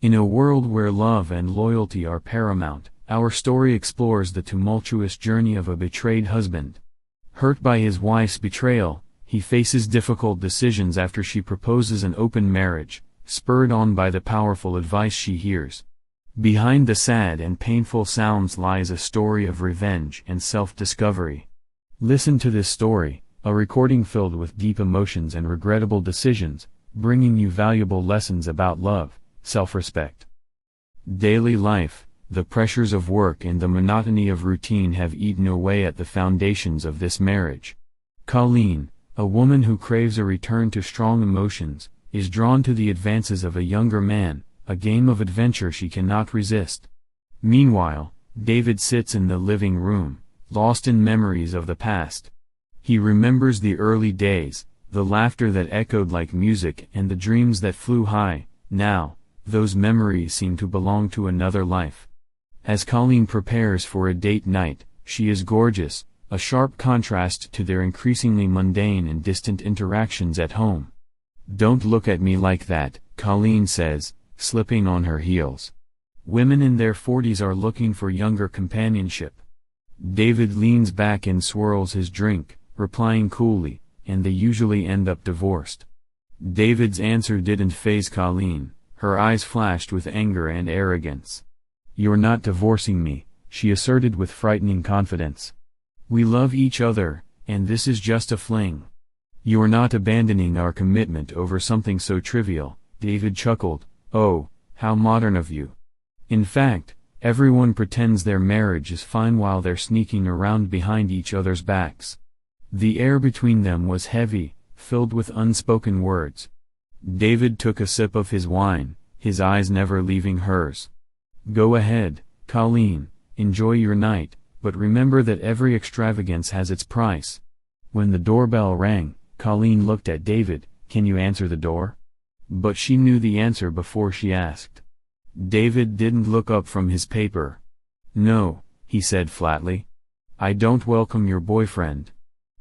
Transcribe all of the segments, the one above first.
In a world where love and loyalty are paramount, our story explores the tumultuous journey of a betrayed husband. Hurt by his wife's betrayal, he faces difficult decisions after she proposes an open marriage, spurred on by the powerful advice she hears. Behind the sad and painful sounds lies a story of revenge and self-discovery. Listen to this story, a recording filled with deep emotions and regrettable decisions, bringing you valuable lessons about love, self-respect. Daily life, the pressures of work and the monotony of routine have eaten away at the foundations of this marriage. Colleen, a woman who craves a return to strong emotions, is drawn to the advances of a younger man, a game of adventure she cannot resist. Meanwhile, David sits in the living room, lost in memories of the past. He remembers the early days, the laughter that echoed like music and the dreams that flew high. Now, those memories seem to belong to another life. As Colleen prepares for a date night, she is gorgeous, a sharp contrast to their increasingly mundane and distant interactions at home. "Don't look at me like that," Colleen says, slipping on her heels. Women in their 40s are looking for younger companionship. David leans back and swirls his drink, replying coolly, and they usually end up divorced. David's answer didn't faze Colleen. Her eyes flashed with anger and arrogance. "You're not divorcing me," she asserted with frightening confidence. "We love each other, and this is just a fling." "You're not abandoning our commitment over something so trivial," David chuckled. "Oh, how modern of you. In fact, everyone pretends their marriage is fine while they're sneaking around behind each other's backs." The air between them was heavy, filled with unspoken words. David took a sip of his wine, his eyes never leaving hers. "Go ahead, Colleen, enjoy your night, but remember that every extravagance has its price." When the doorbell rang, Colleen looked at David. "Can you answer the door?" But she knew the answer before she asked. David didn't look up from his paper. "No," he said flatly. "I don't welcome your boyfriend."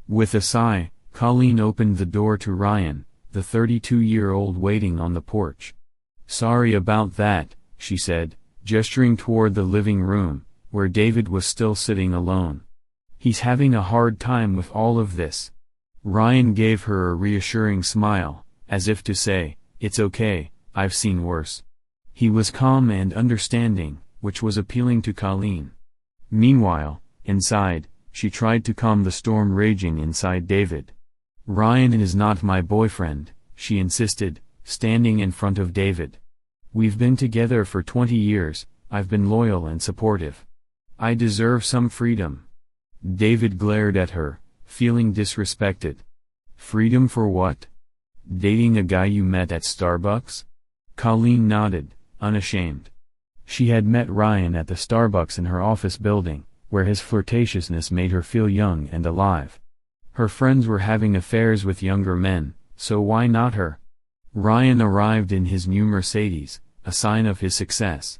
With a sigh, Colleen opened the door to Ryan, the 32-year-old waiting on the porch. "Sorry about that," she said, gesturing toward the living room, where David was still sitting alone. "He's having a hard time with all of this." Ryan gave her a reassuring smile, as if to say, "It's okay, I've seen worse." He was calm and understanding, which was appealing to Colleen. Meanwhile, inside, she tried to calm the storm raging inside David. "Ryan is not my boyfriend," she insisted, standing in front of David. "We've been together for 20 years, I've been loyal and supportive. I deserve some freedom." David glared at her, feeling disrespected. "Freedom for what? Dating a guy you met at Starbucks?" Colleen nodded, unashamed. She had met Ryan at the Starbucks in her office building, where his flirtatiousness made her feel young and alive. Her friends were having affairs with younger men, so why not her? Ryan arrived in his new Mercedes, a sign of his success.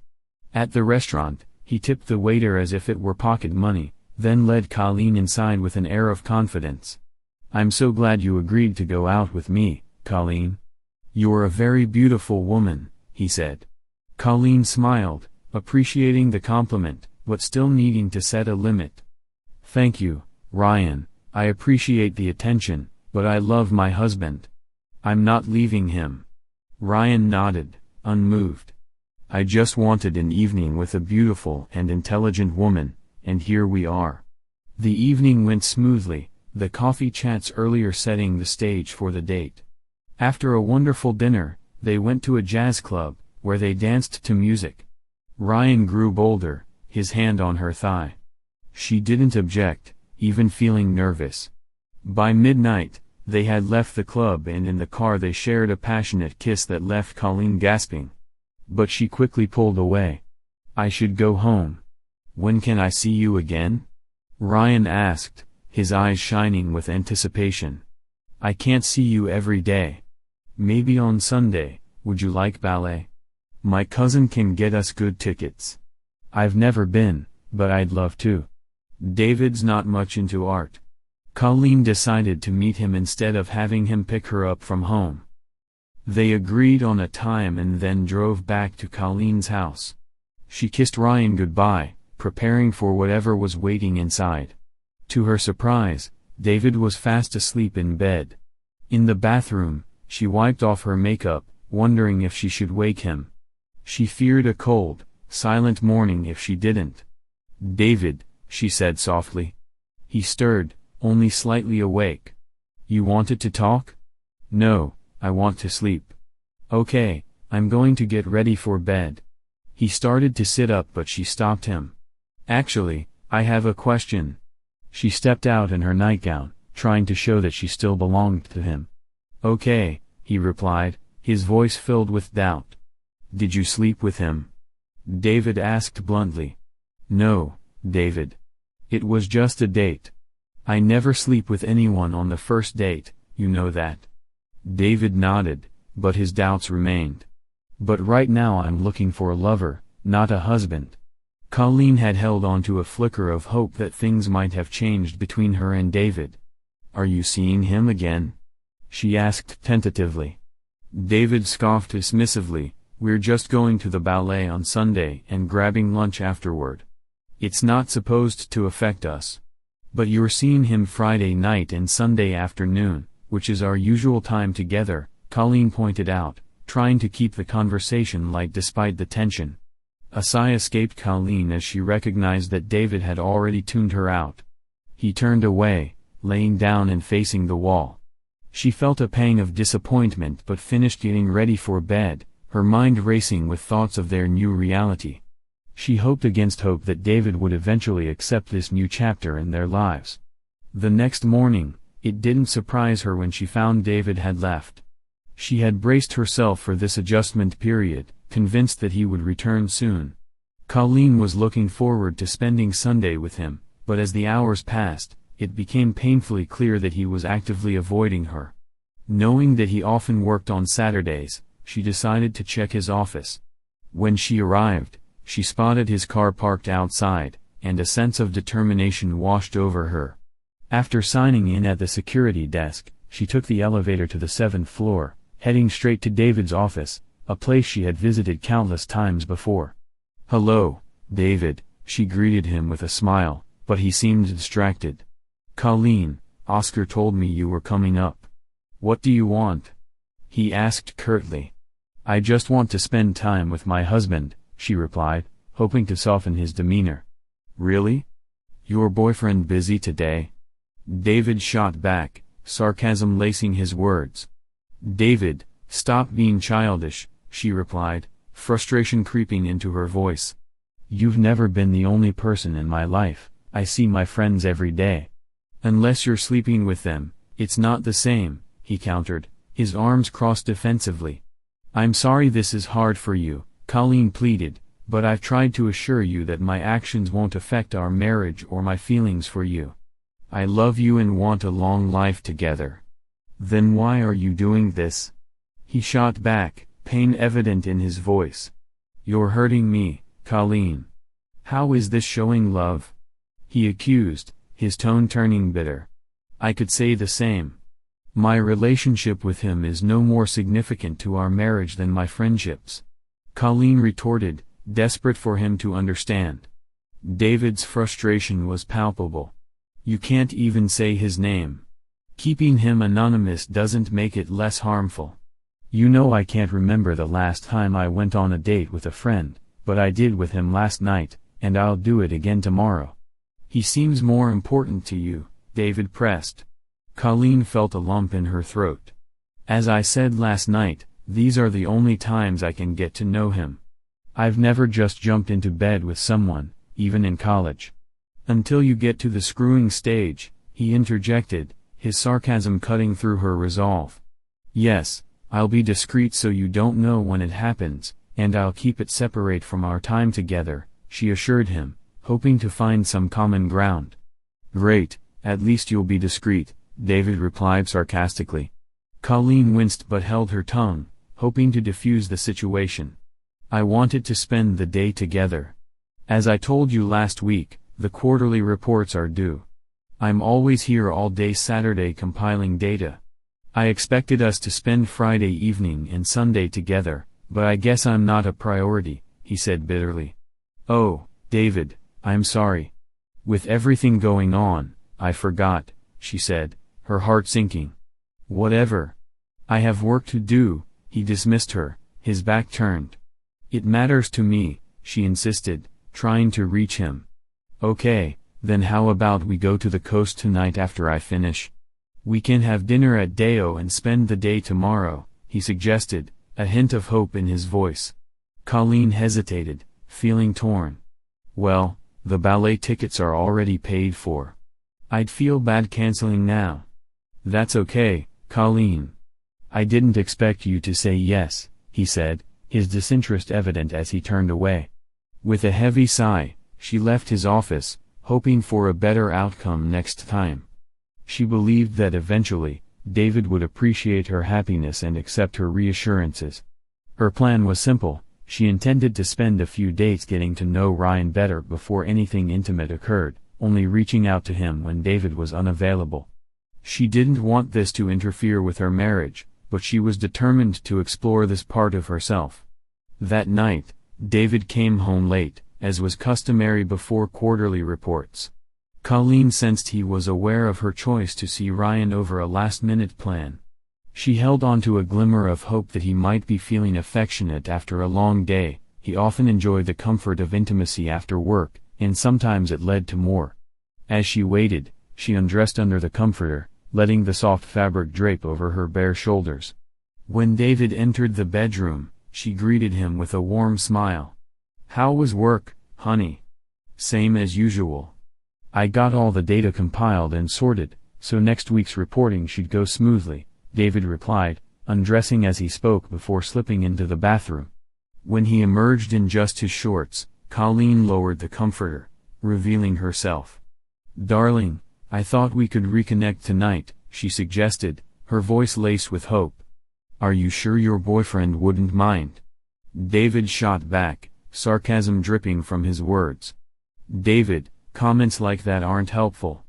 At the restaurant, he tipped the waiter as if it were pocket money, then led Colleen inside with an air of confidence. "I'm so glad you agreed to go out with me, Colleen. You're a very beautiful woman," he said. Colleen smiled, appreciating the compliment, but still needing to set a limit. "Thank you, Ryan, I appreciate the attention, but I love my husband. I'm not leaving him." Ryan nodded, unmoved. "I just wanted an evening with a beautiful and intelligent woman, and here we are." The evening went smoothly, the coffee chats earlier setting the stage for the date. After a wonderful dinner, they went to a jazz club, where they danced to music. Ryan grew bolder, his hand on her thigh. She didn't object, even feeling nervous. By midnight, they had left the club and in the car they shared a passionate kiss that left Colleen gasping. But she quickly pulled away. "I should go home." "When can I see you again?" Ryan asked, his eyes shining with anticipation. "I can't see you every day. Maybe on Sunday, would you like ballet? My cousin can get us good tickets. I've never been, but I'd love to." David's not much into art. Colleen decided to meet him instead of having him pick her up from home. They agreed on a time and then drove back to Colleen's house. She kissed Ryan goodbye, preparing for whatever was waiting inside. To her surprise, David was fast asleep in bed. In the bathroom, she wiped off her makeup, wondering if she should wake him. She feared a cold, silent morning if she didn't. "David," she said softly. He stirred, only slightly awake. "You wanted to talk?" "No, I want to sleep." "Okay, I'm going to get ready for bed." He started to sit up but she stopped him. "Actually, I have a question." She stepped out in her nightgown, trying to show that she still belonged to him. "Okay," he replied, his voice filled with doubt. "Did you sleep with him?" David asked bluntly. "No, David. It was just a date. I never sleep with anyone on the first date, you know that." David nodded, but his doubts remained. "But right now I'm looking for a lover, not a husband." Colleen had held on to a flicker of hope that things might have changed between her and David. "Are you seeing him again?" she asked tentatively. David scoffed dismissively, "We're just going to the ballet on Sunday and grabbing lunch afterward. It's not supposed to affect us." "But you're seeing him Friday night and Sunday afternoon, which is our usual time together," Colleen pointed out, trying to keep the conversation light despite the tension. A sigh escaped Colleen as she recognized that David had already tuned her out. He turned away, laying down and facing the wall. She felt a pang of disappointment but finished getting ready for bed, her mind racing with thoughts of their new reality. She hoped against hope that David would eventually accept this new chapter in their lives. The next morning, it didn't surprise her when she found David had left. She had braced herself for this adjustment period, convinced that he would return soon. Colleen was looking forward to spending Sunday with him, but as the hours passed, it became painfully clear that he was actively avoiding her. Knowing that he often worked on Saturdays, she decided to check his office. When she arrived, she spotted his car parked outside, and a sense of determination washed over her. After signing in at the security desk, she took the elevator to the 7th floor, heading straight to David's office, a place she had visited countless times before. "Hello, David," she greeted him with a smile, but he seemed distracted. "Colleen, Oscar told me you were coming up. What do you want?" he asked curtly. "I just want to spend time with my husband," she replied, hoping to soften his demeanor. "Really? Your boyfriend busy today?" David shot back, sarcasm lacing his words. "David, stop being childish," she replied, frustration creeping into her voice. "You've never been the only person in my life. I see my friends every day." "Unless you're sleeping with them, it's not the same," he countered, his arms crossed defensively. "I'm sorry this is hard for you," Colleen pleaded, "but I've tried to assure you that my actions won't affect our marriage or my feelings for you. I love you and want a long life together." "Then why are you doing this?" he shot back, pain evident in his voice. "You're hurting me, Colleen." "How is this showing love?" he accused, his tone turning bitter. "I could say the same. My relationship with him is no more significant to our marriage than my friendships," Colleen retorted, desperate for him to understand. David's frustration was palpable. "You can't even say his name. Keeping him anonymous doesn't make it less harmful. You know I can't remember the last time I went on a date with a friend, but I did with him last night, and I'll do it again tomorrow." "He seems more important to you," David pressed. Colleen felt a lump in her throat. "As I said last night, these are the only times I can get to know him. I've never just jumped into bed with someone, even in college." "Until you get to the screwing stage," he interjected, his sarcasm cutting through her resolve. "Yes, I'll be discreet so you don't know when it happens, and I'll keep it separate from our time together," she assured him, hoping to find some common ground. "Great, at least you'll be discreet," David replied sarcastically. Colleen winced but held her tongue, hoping to diffuse the situation. "I wanted to spend the day together. As I told you last week, the quarterly reports are due. I'm always here all day Saturday compiling data. I expected us to spend Friday evening and Sunday together, but I guess I'm not a priority," he said bitterly. "Oh, David, I'm sorry. With everything going on, I forgot," she said, her heart sinking. "Whatever. I have work to do," he dismissed her, his back turned. "It matters to me," she insisted, trying to reach him. "Okay, then how about we go to the coast tonight after I finish? We can have dinner at Deo and spend the day tomorrow," he suggested, a hint of hope in his voice. Colleen hesitated, feeling torn. "Well, the ballet tickets are already paid for. I'd feel bad canceling now." "That's okay, Colleen. I didn't expect you to say yes," he said, his disinterest evident as he turned away. With a heavy sigh, she left his office, hoping for a better outcome next time. She believed that eventually, David would appreciate her happiness and accept her reassurances. Her plan was simple: she intended to spend a few days getting to know Ryan better before anything intimate occurred, only reaching out to him when David was unavailable. She didn't want this to interfere with her marriage, but she was determined to explore this part of herself. That night, David came home late, as was customary before quarterly reports. Colleen sensed he was aware of her choice to see Ryan over a last-minute plan. She held on to a glimmer of hope that he might be feeling affectionate after a long day. He often enjoyed the comfort of intimacy after work, and sometimes it led to more. As she waited, she undressed under the comforter, letting the soft fabric drape over her bare shoulders. When David entered the bedroom, she greeted him with a warm smile. "How was work, honey?" "Same as usual. I got all the data compiled and sorted, so next week's reporting should go smoothly," David replied, undressing as he spoke before slipping into the bathroom. When he emerged in just his shorts, Colleen lowered the comforter, revealing herself. "Darling, I thought we could reconnect tonight," she suggested, her voice laced with hope. "Are you sure your boyfriend wouldn't mind?" David shot back, sarcasm dripping from his words. "David, comments like that aren't helpful.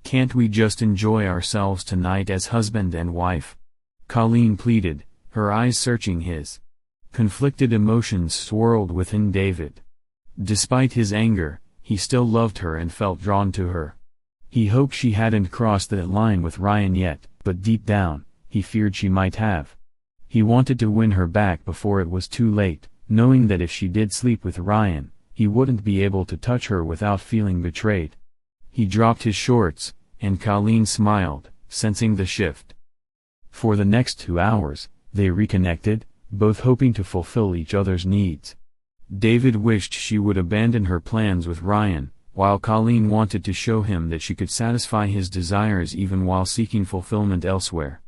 Can't we just enjoy ourselves tonight as husband and wife?" Colleen pleaded, her eyes searching his. Conflicted emotions swirled within David. Despite his anger, he still loved her and felt drawn to her. He hoped she hadn't crossed that line with Ryan yet, but deep down, he feared she might have. He wanted to win her back before it was too late, knowing that if she did sleep with Ryan, he wouldn't be able to touch her without feeling betrayed. He dropped his shorts, and Colleen smiled, sensing the shift. For the next 2 hours, they reconnected, both hoping to fulfill each other's needs. David wished she would abandon her plans with Ryan, while Colleen wanted to show him that she could satisfy his desires even while seeking fulfillment elsewhere.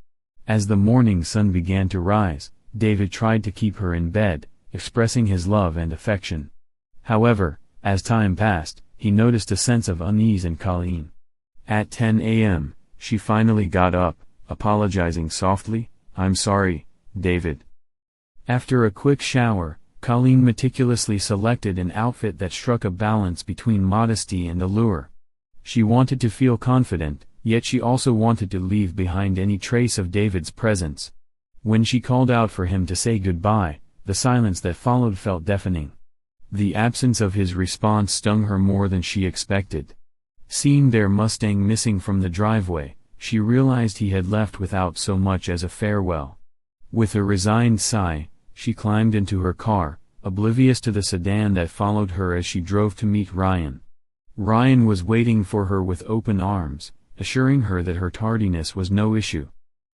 As the morning sun began to rise, David tried to keep her in bed, expressing his love and affection. However, as time passed, he noticed a sense of unease in Colleen. At 10 a.m., she finally got up, apologizing softly, "I'm sorry, David." After a quick shower, Colleen meticulously selected an outfit that struck a balance between modesty and allure. She wanted to feel confident, yet she also wanted to leave behind any trace of David's presence. When she called out for him to say goodbye, the silence that followed felt deafening. The absence of his response stung her more than she expected. Seeing their Mustang missing from the driveway, she realized he had left without so much as a farewell. With a resigned sigh, she climbed into her car, oblivious to the sedan that followed her as she drove to meet Ryan. Ryan was waiting for her with open arms, assuring her that her tardiness was no issue.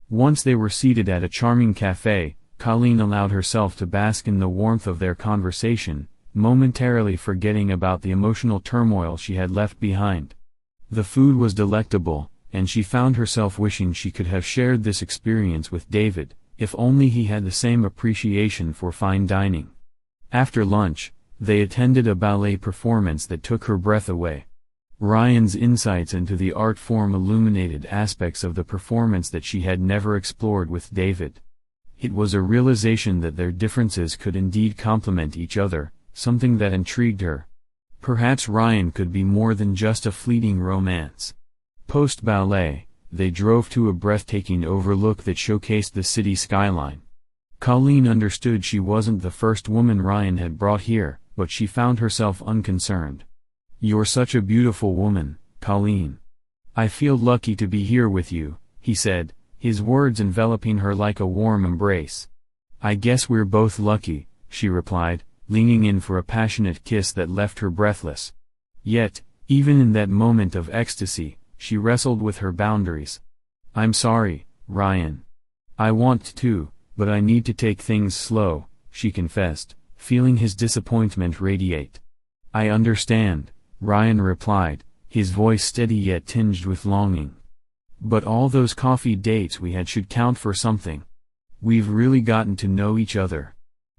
Once they were seated at a charming cafe, Colleen allowed herself to bask in the warmth of their conversation, momentarily forgetting about the emotional turmoil she had left behind. The food was delectable, and she found herself wishing she could have shared this experience with David, if only he had the same appreciation for fine dining. After lunch, they attended a ballet performance that took her breath away. Ryan's insights into the art form illuminated aspects of the performance that she had never explored with David. It was a realization that their differences could indeed complement each other, something that intrigued her. Perhaps Ryan could be more than just a fleeting romance. Post-ballet, They drove to a breathtaking overlook that showcased the city skyline. Colleen understood she wasn't the first woman Ryan had brought here, but she found herself unconcerned. "You're such a beautiful woman, Colleen. I feel lucky to be here with you," he said, his words enveloping her like a warm embrace. "I guess we're both lucky," she replied, leaning in for a passionate kiss that left her breathless. Yet, even in that moment of ecstasy, she wrestled with her boundaries. "I'm sorry, Ryan. I want to, but I need to take things slow," she confessed, feeling his disappointment radiate. "I understand," Ryan replied, his voice steady yet tinged with longing. "But all those coffee dates we had should count for something. We've really gotten to know each other."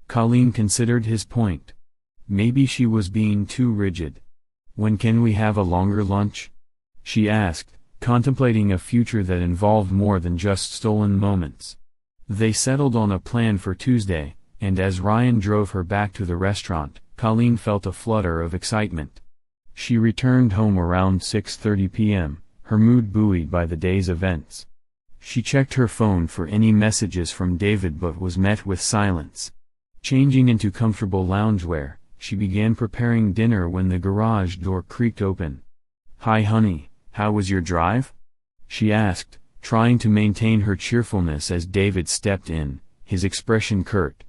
Colleen considered his point. Maybe she was being too rigid. "When can we have a longer lunch?" she asked, contemplating a future that involved more than just stolen moments. They settled on a plan for Tuesday, and as Ryan drove her back to the restaurant, Colleen felt a flutter of excitement. She returned home around 6:30 p.m., her mood buoyed by the day's events. She checked her phone for any messages from David but was met with silence. Changing into comfortable loungewear, she began preparing dinner when the garage door creaked open. "Hi honey, how was your drive?" she asked, trying to maintain her cheerfulness as David stepped in, his expression curt.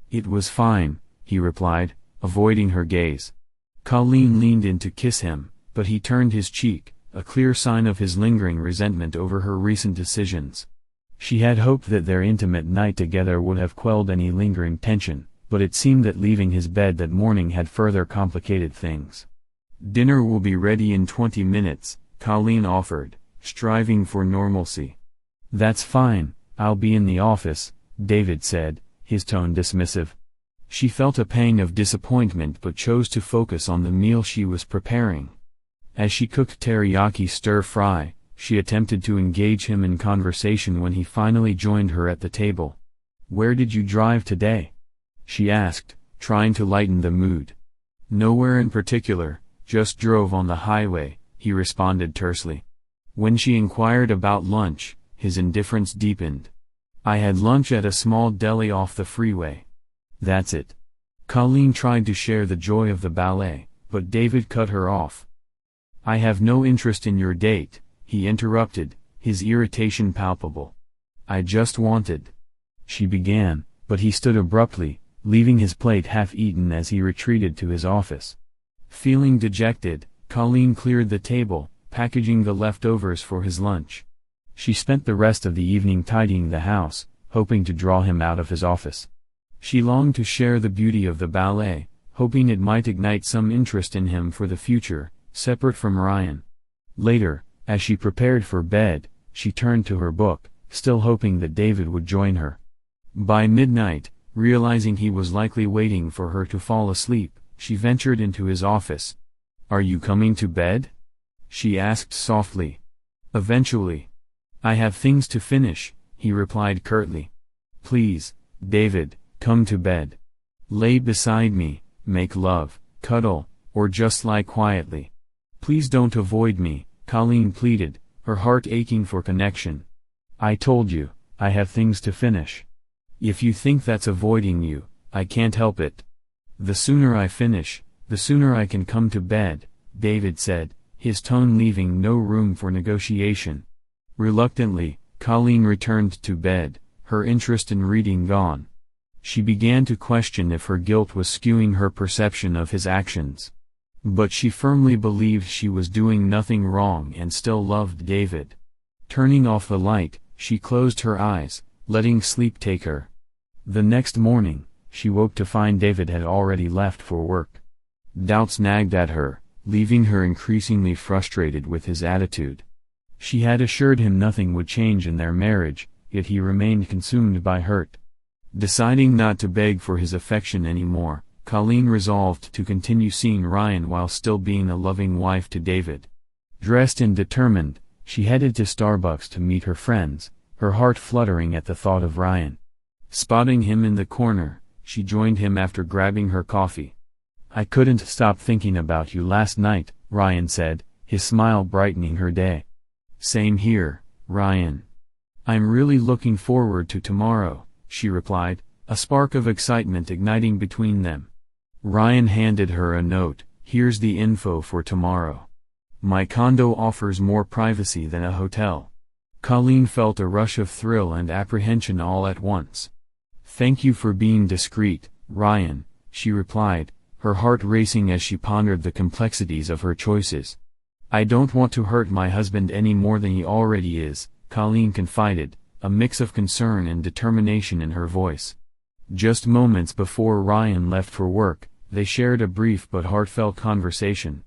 "It was fine," he replied, avoiding her gaze. Colleen leaned in to kiss him, but he turned his cheek, a clear sign of his lingering resentment over her recent decisions. She had hoped that their intimate night together would have quelled any lingering tension, but it seemed that leaving his bed that morning had further complicated things. "Dinner will be ready in 20 minutes, Colleen offered, striving for normalcy. "That's fine, I'll be in the office," David said, his tone dismissive. She felt a pang of disappointment but chose to focus on the meal she was preparing. As she cooked teriyaki stir-fry, she attempted to engage him in conversation when he finally joined her at the table. "Where did you drive today?" she asked, trying to lighten the mood. "Nowhere in particular, just drove on the highway," he responded tersely. When she inquired about lunch, his indifference deepened. "I had lunch at a small deli off the freeway." "That's it." Colleen tried to share the joy of the ballet, but David cut her off. "I have no interest in your date," he interrupted, his irritation palpable. "I just wanted—" she began, but he stood abruptly, leaving his plate half-eaten as he retreated to his office. Feeling dejected, Colleen cleared the table, packaging the leftovers for his lunch. She spent the rest of the evening tidying the house, hoping to draw him out of his office. She longed to share the beauty of the ballet, hoping it might ignite some interest in him for the future, separate from Ryan. Later, as she prepared for bed, she turned to her book, still hoping that David would join her. By midnight, realizing he was likely waiting for her to fall asleep, she ventured into his office. "Are you coming to bed?" she asked softly. "Eventually. I have things to finish," he replied curtly. "Please, David, come to bed. Lay beside me, make love, cuddle, or just lie quietly. Please don't avoid me," Colleen pleaded, her heart aching for connection. "I told you, I have things to finish. If you think that's avoiding you, I can't help it. The sooner I finish, the sooner I can come to bed," David said, his tone leaving no room for negotiation. Reluctantly, Colleen returned to bed, her interest in reading gone. She began to question if her guilt was skewing her perception of his actions. But she firmly believed she was doing nothing wrong and still loved David. Turning off the light, she closed her eyes, letting sleep take her. The next morning, she woke to find David had already left for work. Doubts nagged at her, leaving her increasingly frustrated with his attitude. She had assured him nothing would change in their marriage, yet he remained consumed by hurt. Deciding not to beg for his affection anymore, Colleen resolved to continue seeing Ryan while still being a loving wife to David. Dressed and determined, she headed to Starbucks to meet her friends, her heart fluttering at the thought of Ryan. Spotting him in the corner, she joined him after grabbing her coffee. "I couldn't stop thinking about you last night," Ryan said, his smile brightening her day. "Same here," Ryan. I'm really looking forward to tomorrow, she replied, a spark of excitement igniting between them. Ryan handed her a note. Here's the info for tomorrow. My condo offers more privacy than a hotel. Colleen felt a rush of thrill and apprehension all at once. Thank you for being discreet, Ryan, she replied, her heart racing as she pondered the complexities of her choices. I don't want to hurt my husband any more than he already is, Colleen confided, a mix of concern and determination in her voice. Just moments before Ryan left for work, they shared a brief but heartfelt conversation.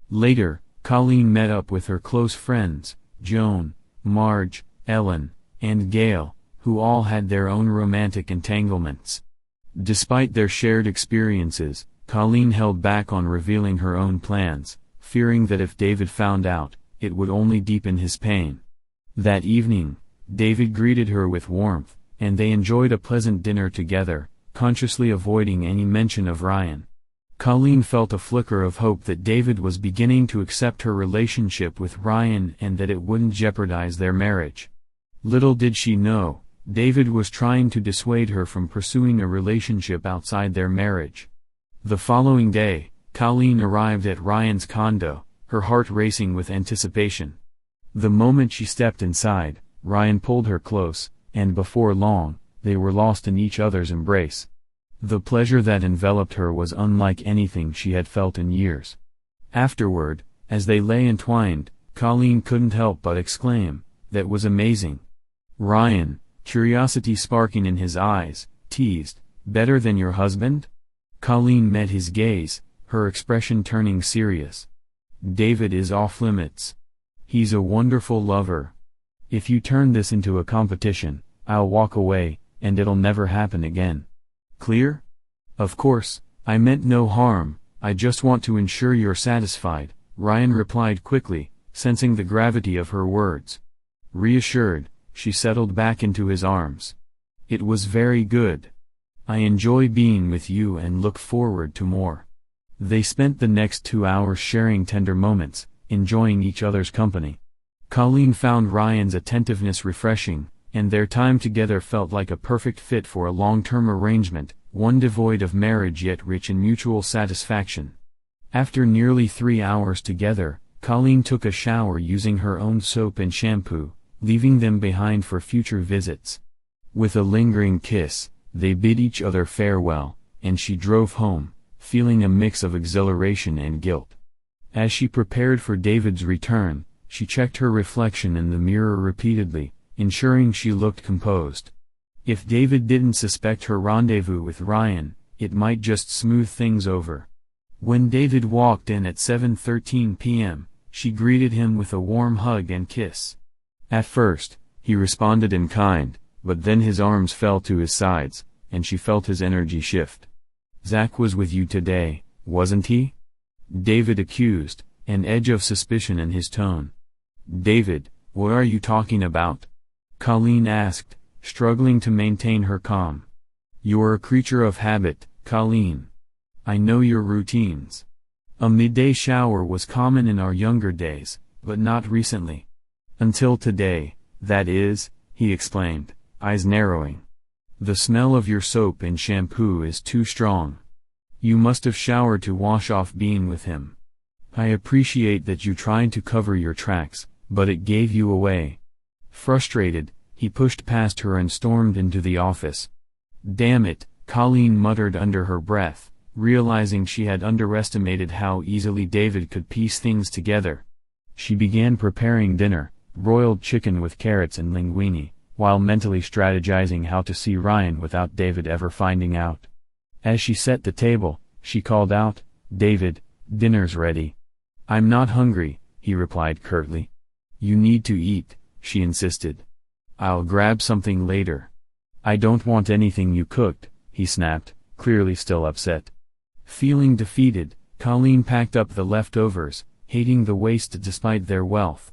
Later, Colleen met up with her close friends, Joan, Marge, Ellen, and Gail, who all had their own romantic entanglements. Despite their shared experiences, Colleen held back on revealing her own plans, fearing that if David found out, it would only deepen his pain. That evening, David greeted her with warmth, and they enjoyed a pleasant dinner together, consciously avoiding any mention of Ryan. Colleen felt a flicker of hope that David was beginning to accept her relationship with Ryan and that it wouldn't jeopardize their marriage. Little did she know, David was trying to dissuade her from pursuing a relationship outside their marriage. The following day, Colleen arrived at Ryan's condo, her heart racing with anticipation. The moment she stepped inside, Ryan pulled her close, and before long, they were lost in each other's embrace. The pleasure that enveloped her was unlike anything she had felt in years. Afterward, as they lay entwined, Colleen couldn't help but exclaim, "That was amazing." Ryan, curiosity sparking in his eyes, teased, "Better than your husband?" Colleen met his gaze, her expression turning serious. "David is off limits. He's a wonderful lover. If you turn this into a competition, I'll walk away, and it'll never happen again. Clear?" "Of course, I meant no harm, I just want to ensure you're satisfied," Ryan replied quickly, sensing the gravity of her words. Reassured, she settled back into his arms. "It was very good. I enjoy being with you and look forward to more." They spent the next 2 hours sharing tender moments, enjoying each other's company. Colleen found Ryan's attentiveness refreshing, and their time together felt like a perfect fit for a long-term arrangement, one devoid of marriage yet rich in mutual satisfaction. After nearly 3 hours together, Colleen took a shower using her own soap and shampoo, leaving them behind for future visits. With a lingering kiss, they bid each other farewell, and she drove home, feeling a mix of exhilaration and guilt. As she prepared for David's return, she checked her reflection in the mirror repeatedly, ensuring she looked composed. If David didn't suspect her rendezvous with Ryan, it might just smooth things over. When David walked in at 7:13 p.m., she greeted him with a warm hug and kiss. At first, he responded in kind, but then his arms fell to his sides, and she felt his energy shift. "Zach was with you today, wasn't he?" David accused, an edge of suspicion in his tone. "David, what are you talking about?" Colleen asked, struggling to maintain her calm. "You're a creature of habit, Colleen. I know your routines. A midday shower was common in our younger days, but not recently. Until today, that is," he explained, eyes narrowing. "The smell of your soap and shampoo is too strong. You must have showered to wash off being with him. I appreciate that you tried to cover your tracks, but it gave you away." Frustrated, he pushed past her and stormed into the office. "Damn it," Colleen muttered under her breath, realizing she had underestimated how easily David could piece things together. She began preparing dinner, broiled chicken with carrots and linguine, while mentally strategizing how to see Ryan without David ever finding out. As she set the table, she called out, "David, dinner's ready." "I'm not hungry," he replied curtly. "You need to eat," she insisted. "I'll grab something later." "I don't want anything you cooked," he snapped, clearly still upset. Feeling defeated, Colleen packed up the leftovers, hating the waste despite their wealth.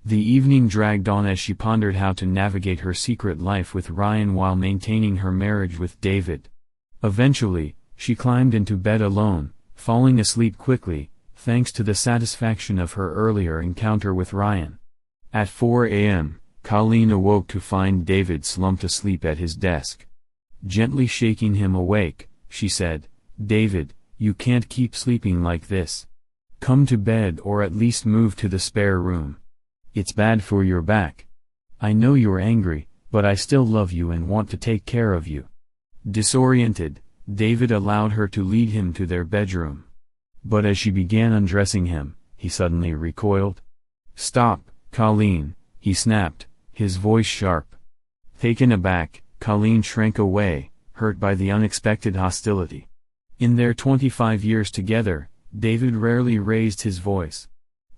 The evening dragged on as she pondered how to navigate her secret life with Ryan while maintaining her marriage with David. Eventually, she climbed into bed alone, falling asleep quickly, thanks to the satisfaction of her earlier encounter with Ryan. At 4 a.m., Colleen awoke to find David slumped asleep at his desk. Gently shaking him awake, she said, "David, you can't keep sleeping like this. Come to bed or at least move to the spare room. It's bad for your back. I know you're angry, but I still love you and want to take care of you." Disoriented, David allowed her to lead him to their bedroom. But as she began undressing him, he suddenly recoiled. "Stop, Colleen," he snapped, his voice sharp. Taken aback, Colleen shrank away, hurt by the unexpected hostility. In their 25 years together, David rarely raised his voice.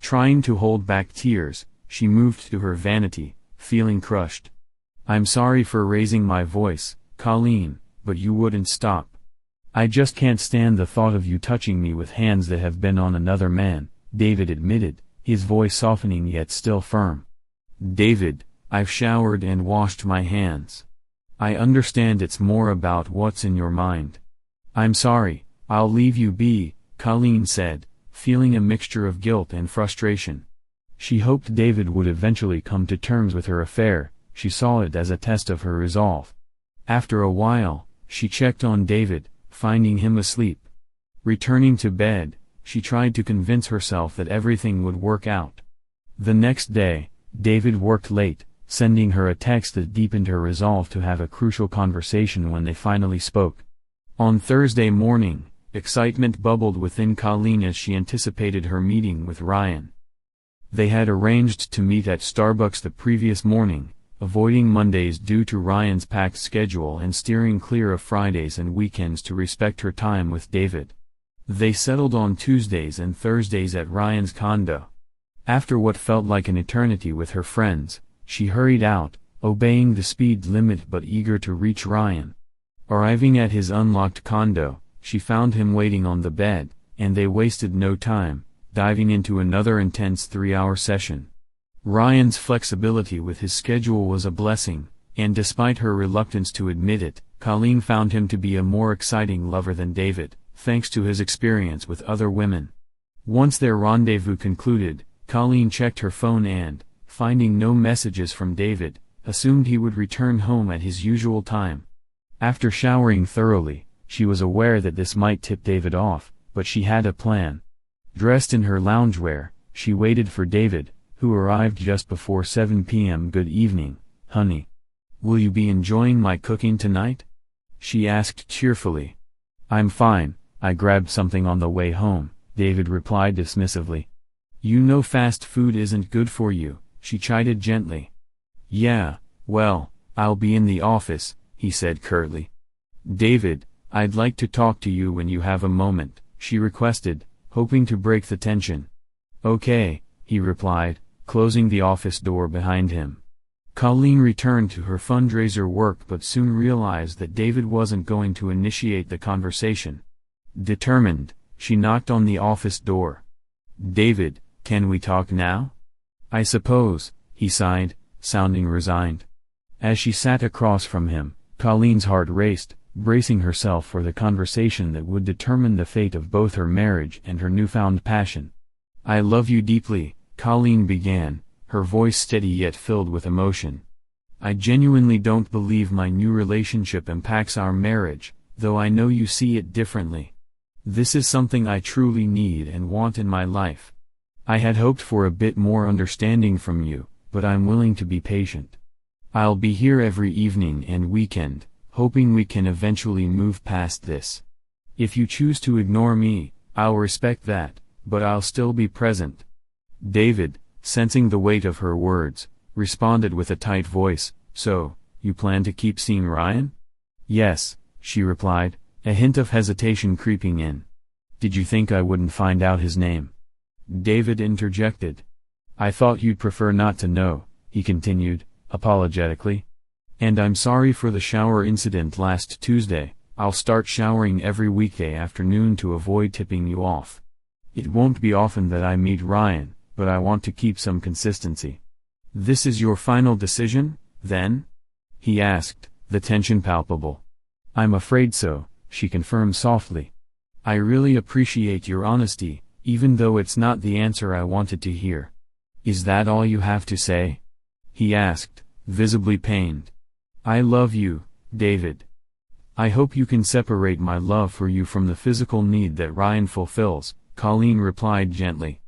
Trying to hold back tears, she moved to her vanity, feeling crushed. "I'm sorry for raising my voice, Colleen, but you wouldn't stop. I just can't stand the thought of you touching me with hands that have been on another man," David admitted, his voice softening yet still firm. "David, I've showered and washed my hands. I understand it's more about what's in your mind. I'm sorry, I'll leave you be," Colleen said, feeling a mixture of guilt and frustration. She hoped David would eventually come to terms with her affair. She saw it as a test of her resolve. After a while, she checked on David, finding him asleep. Returning to bed, she tried to convince herself that everything would work out. The next day, David worked late, sending her a text that deepened her resolve to have a crucial conversation when they finally spoke. On Thursday morning, excitement bubbled within Colleen as she anticipated her meeting with Ryan. They had arranged to meet at Starbucks the previous morning, avoiding Mondays due to Ryan's packed schedule and steering clear of Fridays and weekends to respect her time with David. They settled on Tuesdays and Thursdays at Ryan's condo. After what felt like an eternity with her friends, she hurried out, obeying the speed limit but eager to reach Ryan. Arriving at his unlocked condo, she found him waiting on the bed, and they wasted no time, diving into another intense 3-hour session. Ryan's flexibility with his schedule was a blessing, and despite her reluctance to admit it, Colleen found him to be a more exciting lover than David, thanks to his experience with other women. Once their rendezvous concluded, Colleen checked her phone and, finding no messages from David, assumed he would return home at his usual time. After showering thoroughly, she was aware that this might tip David off, but she had a plan. Dressed in her loungewear, she waited for David, who arrived just before 7 p.m. "Good evening, honey. Will you be enjoying my cooking tonight?" she asked cheerfully. "I'm fine, I grabbed something on the way home," David replied dismissively. "You know fast food isn't good for you," she chided gently. "Yeah, well, I'll be in the office," he said curtly. "David, I'd like to talk to you when you have a moment," she requested, hoping to break the tension. "Okay," he replied, closing the office door behind him. Colleen returned to her fundraiser work but soon realized that David wasn't going to initiate the conversation. Determined, she knocked on the office door. "David, can we talk now?" "I suppose," he sighed, sounding resigned. As she sat across from him, Colleen's heart raced, bracing herself for the conversation that would determine the fate of both her marriage and her newfound passion. "I love you deeply," Colleen began, her voice steady yet filled with emotion. "I genuinely don't believe my new relationship impacts our marriage, though I know you see it differently. This is something I truly need and want in my life. I had hoped for a bit more understanding from you, but I'm willing to be patient. I'll be here every evening and weekend, hoping we can eventually move past this. If you choose to ignore me, I'll respect that, but I'll still be present." David, sensing the weight of her words, responded with a tight voice, "So, you plan to keep seeing Ryan?" "Yes," she replied, a hint of hesitation creeping in. "Did you think I wouldn't find out his name?" David interjected. "I thought you'd prefer not to know," he continued, apologetically. "And I'm sorry for the shower incident last Tuesday. I'll start showering every weekday afternoon to avoid tipping you off. It won't be often that I meet Ryan, but I want to keep some consistency." "This is your final decision, then?" he asked, the tension palpable. "I'm afraid so," she confirmed softly. "I really appreciate your honesty, even though it's not the answer I wanted to hear. Is that all you have to say?" he asked, visibly pained. I love you, David. I hope you can separate my love for you from the physical need that Ryan fulfills, Colleen replied gently.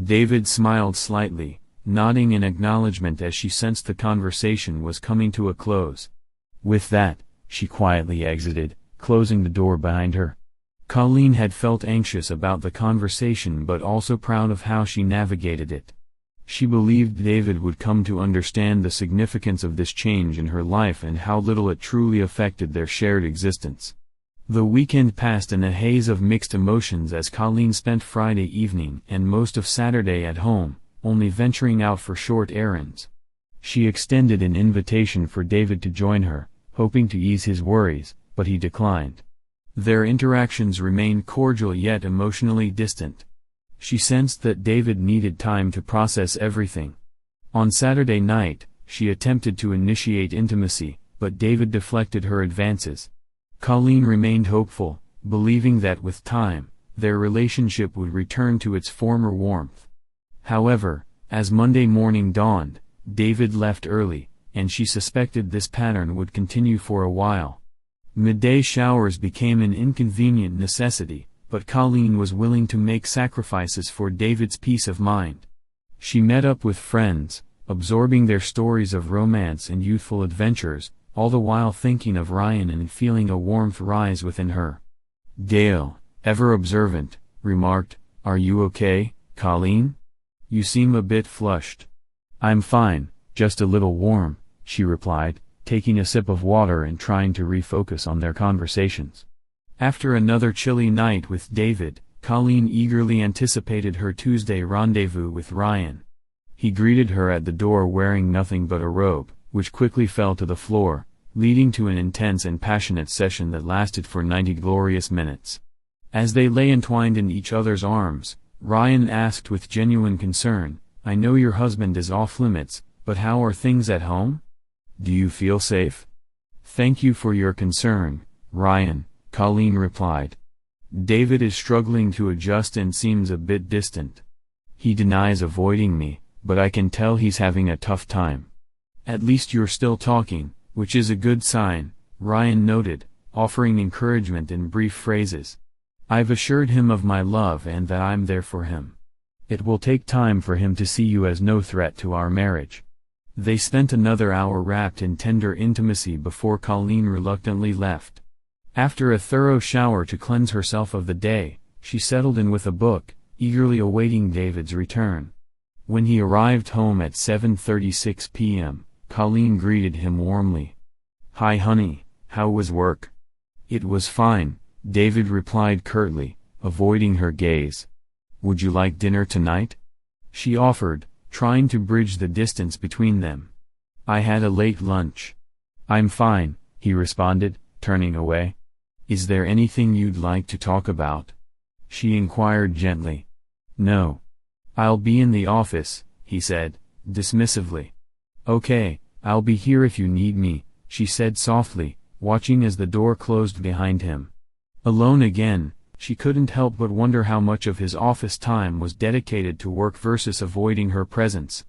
David smiled slightly, nodding in acknowledgement as she sensed the conversation was coming to a close. With that, she quietly exited, closing the door behind her. Colleen had felt anxious about the conversation but also proud of how she navigated it. She believed David would come to understand the significance of this change in her life and how little it truly affected their shared existence. The weekend passed in a haze of mixed emotions as Colleen spent Friday evening and most of Saturday at home, only venturing out for short errands. She extended an invitation for David to join her, hoping to ease his worries, but he declined. Their interactions remained cordial yet emotionally distant. She sensed that David needed time to process everything. On Saturday night, she attempted to initiate intimacy, but David deflected her advances. Colleen remained hopeful, believing that with time, their relationship would return to its former warmth. However, as Monday morning dawned, David left early, and she suspected this pattern would continue for a while. Midday showers became an inconvenient necessity, but Colleen was willing to make sacrifices for David's peace of mind. She met up with friends, absorbing their stories of romance and youthful adventures, all the while thinking of Ryan and feeling a warmth rise within her. Dale, ever observant, remarked, "Are you okay, Colleen? You seem a bit flushed." "I'm fine, just a little warm," she replied, taking a sip of water and trying to refocus on their conversations. After another chilly night with David, Colleen eagerly anticipated her Tuesday rendezvous with Ryan. He greeted her at the door wearing nothing but a robe, which quickly fell to the floor, leading to an intense and passionate session that lasted for 90 glorious minutes. As they lay entwined in each other's arms, Ryan asked with genuine concern, "I know your husband is off limits, but how are things at home? Do you feel safe?" "Thank you for your concern, Ryan," Colleen replied. "David is struggling to adjust and seems a bit distant. He denies avoiding me, but I can tell he's having a tough time." "At least you're still talking, which is a good sign," Ryan noted, offering encouragement in brief phrases. "I've assured him of my love and that I'm there for him. It will take time for him to see you as no threat to our marriage." They spent another hour wrapped in tender intimacy before Colleen reluctantly left. After a thorough shower to cleanse herself of the day, she settled in with a book, eagerly awaiting David's return. When he arrived home at 7:36 p.m., Colleen greeted him warmly. "Hi honey, how was work?" "It was fine," David replied curtly, avoiding her gaze. "Would you like dinner tonight?" she offered, trying to bridge the distance between them. "I had a late lunch." "I'm fine," he responded, turning away. "Is there anything you'd like to talk about?" she inquired gently. "No. I'll be in the office," he said, dismissively. "Okay, I'll be here if you need me," she said softly, watching as the door closed behind him. Alone again, she couldn't help but wonder how much of his office time was dedicated to work versus avoiding her presence.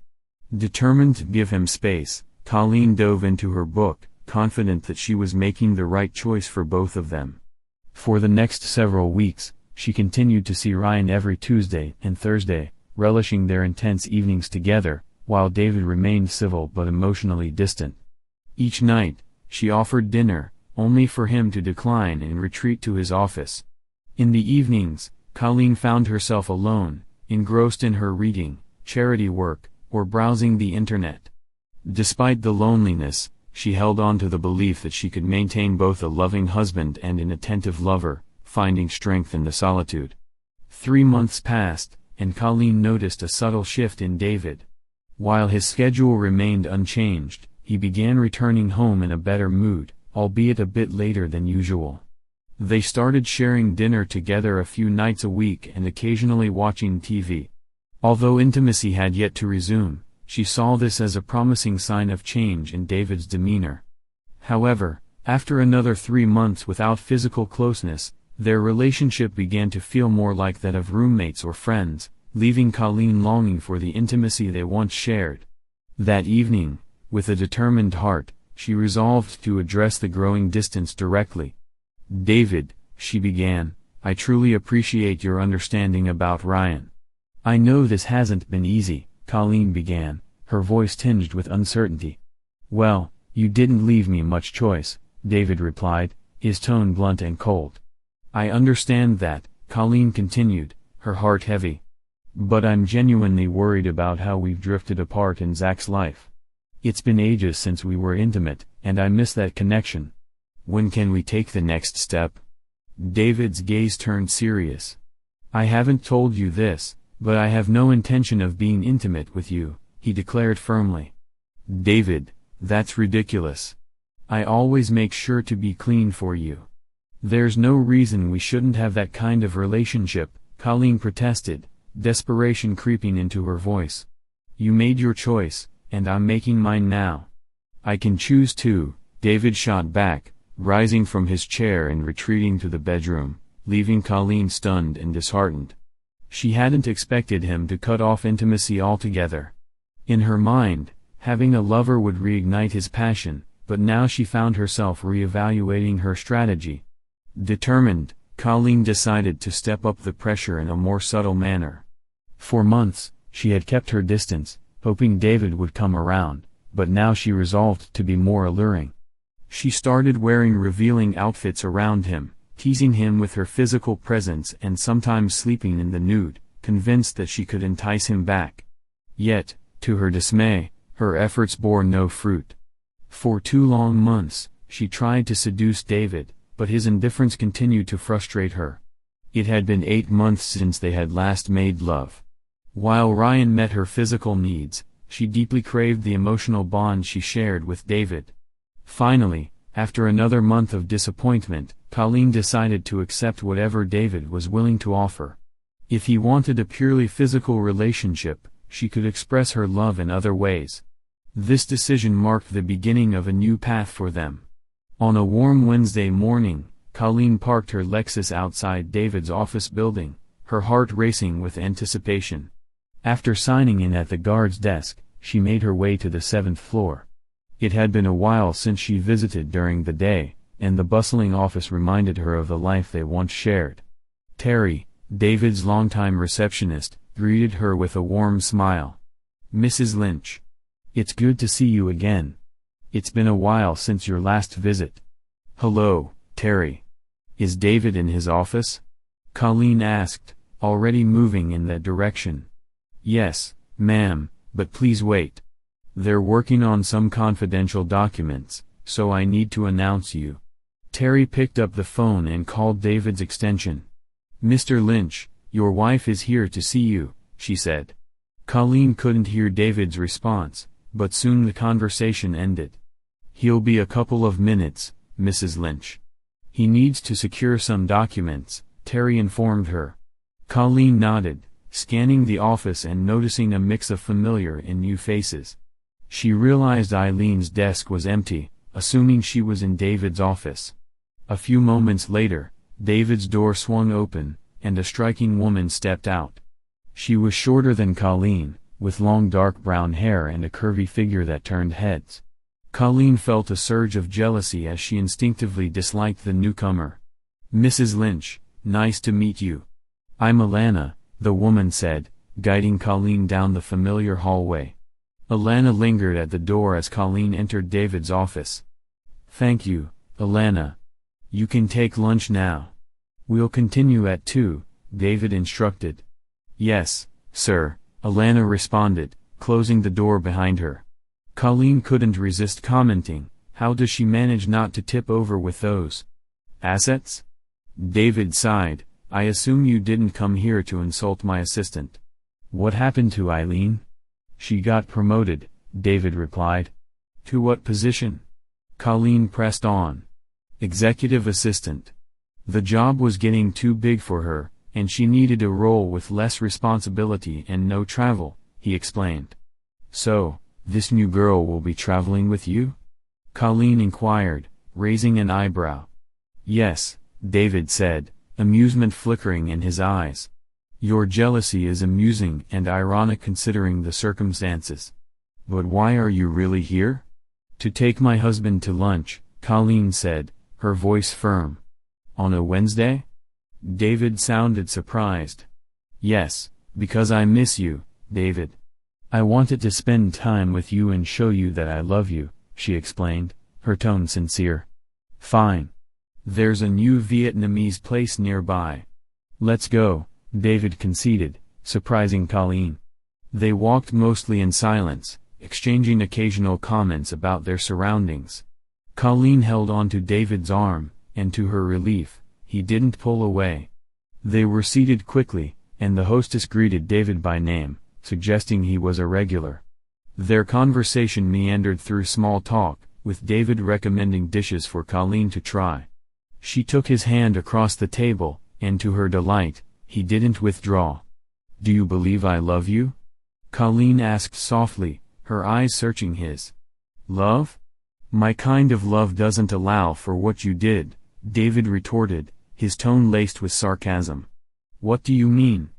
Determined to give him space, Colleen dove into her book, confident that she was making the right choice for both of them. For the next several weeks, she continued to see Ryan every Tuesday and Thursday, relishing their intense evenings together, while David remained civil but emotionally distant. Each night, she offered dinner, only for him to decline and retreat to his office. In the evenings, Colleen found herself alone, engrossed in her reading, charity work, or browsing the internet. Despite the loneliness, she held on to the belief that she could maintain both a loving husband and an attentive lover, finding strength in the solitude. 3 months passed, and Colleen noticed a subtle shift in David. While his schedule remained unchanged, he began returning home in a better mood, albeit a bit later than usual. They started sharing dinner together a few nights a week and occasionally watching TV. Although intimacy had yet to resume, she saw this as a promising sign of change in David's demeanor. However, after another 3 months without physical closeness, their relationship began to feel more like that of roommates or friends, leaving Colleen longing for the intimacy they once shared. That evening, with a determined heart, she resolved to address the growing distance directly. "David," she began, "I truly appreciate your understanding about Ryan. I know this hasn't been easy," Colleen began, her voice tinged with uncertainty. "Well, you didn't leave me much choice," David replied, his tone blunt and cold. "I understand that," Colleen continued, her heart heavy. "But I'm genuinely worried about how we've drifted apart in Zach's life. It's been ages since we were intimate, and I miss that connection. When can we take the next step?" David's gaze turned serious. "I haven't told you this, but I have no intention of being intimate with you," he declared firmly. "David, that's ridiculous. I always make sure to be clean for you. There's no reason we shouldn't have that kind of relationship," Colleen protested, desperation creeping into her voice. "You made your choice, and I'm making mine now." "I can choose too," David shot back, rising from his chair and retreating to the bedroom, leaving Colleen stunned and disheartened. She hadn't expected him to cut off intimacy altogether. In her mind, having a lover would reignite his passion, but now she found herself re-evaluating her strategy. Determined, Colleen decided to step up the pressure in a more subtle manner. For months, she had kept her distance, hoping David would come around, but now she resolved to be more alluring. She started wearing revealing outfits around him, teasing him with her physical presence and sometimes sleeping in the nude, convinced that she could entice him back. Yet, to her dismay, her efforts bore no fruit. For 2 long months, she tried to seduce David, but his indifference continued to frustrate her. It had been 8 months since they had last made love. While Ryan met her physical needs, she deeply craved the emotional bond she shared with David. Finally, after another month of disappointment, Colleen decided to accept whatever David was willing to offer. If he wanted a purely physical relationship, she could express her love in other ways. This decision marked the beginning of a new path for them. On a warm Wednesday morning, Colleen parked her Lexus outside David's office building, her heart racing with anticipation. After signing in at the guard's desk, she made her way to the 7th floor. It had been a while since she visited during the day, and the bustling office reminded her of the life they once shared. Terry, David's longtime receptionist, greeted her with a warm smile. "Mrs. Lynch. It's good to see you again. It's been a while since your last visit." "Hello, Terry. Is David in his office?" Colleen asked, already moving in that direction. "Yes, ma'am, but please wait. They're working on some confidential documents, so I need to announce you." Terry picked up the phone and called David's extension. "Mr. Lynch, your wife is here to see you," she said. Colleen couldn't hear David's response, but soon the conversation ended. "He'll be a couple of minutes, Mrs. Lynch. He needs to secure some documents," Terry informed her. Colleen nodded, scanning the office and noticing a mix of familiar and new faces. She realized Eileen's desk was empty, assuming she was in David's office. A few moments later, David's door swung open, and a striking woman stepped out. She was shorter than Colleen, with long dark brown hair and a curvy figure that turned heads. Colleen felt a surge of jealousy as she instinctively disliked the newcomer. "Mrs. Lynch, nice to meet you. I'm Alana," the woman said, guiding Colleen down the familiar hallway. Alana lingered at the door as Colleen entered David's office. "Thank you, Alana. You can take lunch now. We'll continue at 2, David instructed. "Yes, sir," Alana responded, closing the door behind her. Colleen couldn't resist commenting, "How does she manage not to tip over with those assets?" David sighed, "I assume you didn't come here to insult my assistant." "What happened to Eileen?" "She got promoted," David replied. "To what position?" Colleen pressed on. "Executive assistant. The job was getting too big for her, and she needed a role with less responsibility and no travel," he explained. "So, this new girl will be traveling with you?" Colleen inquired, raising an eyebrow. "Yes," David said, amusement flickering in his eyes. "Your jealousy is amusing and ironic considering the circumstances." But why are you really here? To take my husband to lunch, Colleen said, her voice firm. On a Wednesday? David sounded surprised. Yes, because I miss you, David. I wanted to spend time with you and show you that I love you, she explained, her tone sincere. Fine. There's a new Vietnamese place nearby. Let's go, David conceded, surprising Colleen. They walked mostly in silence, exchanging occasional comments about their surroundings. Colleen held on to David's arm, and to her relief, he didn't pull away. They were seated quickly, and the hostess greeted David by name, suggesting he was a regular. Their conversation meandered through small talk, with David recommending dishes for Colleen to try. She took his hand across the table, and to her delight, he didn't withdraw. Do you believe I love you? Colleen asked softly, her eyes searching his. Love? My kind of love doesn't allow for what you did, David retorted, his tone laced with sarcasm. What do you mean?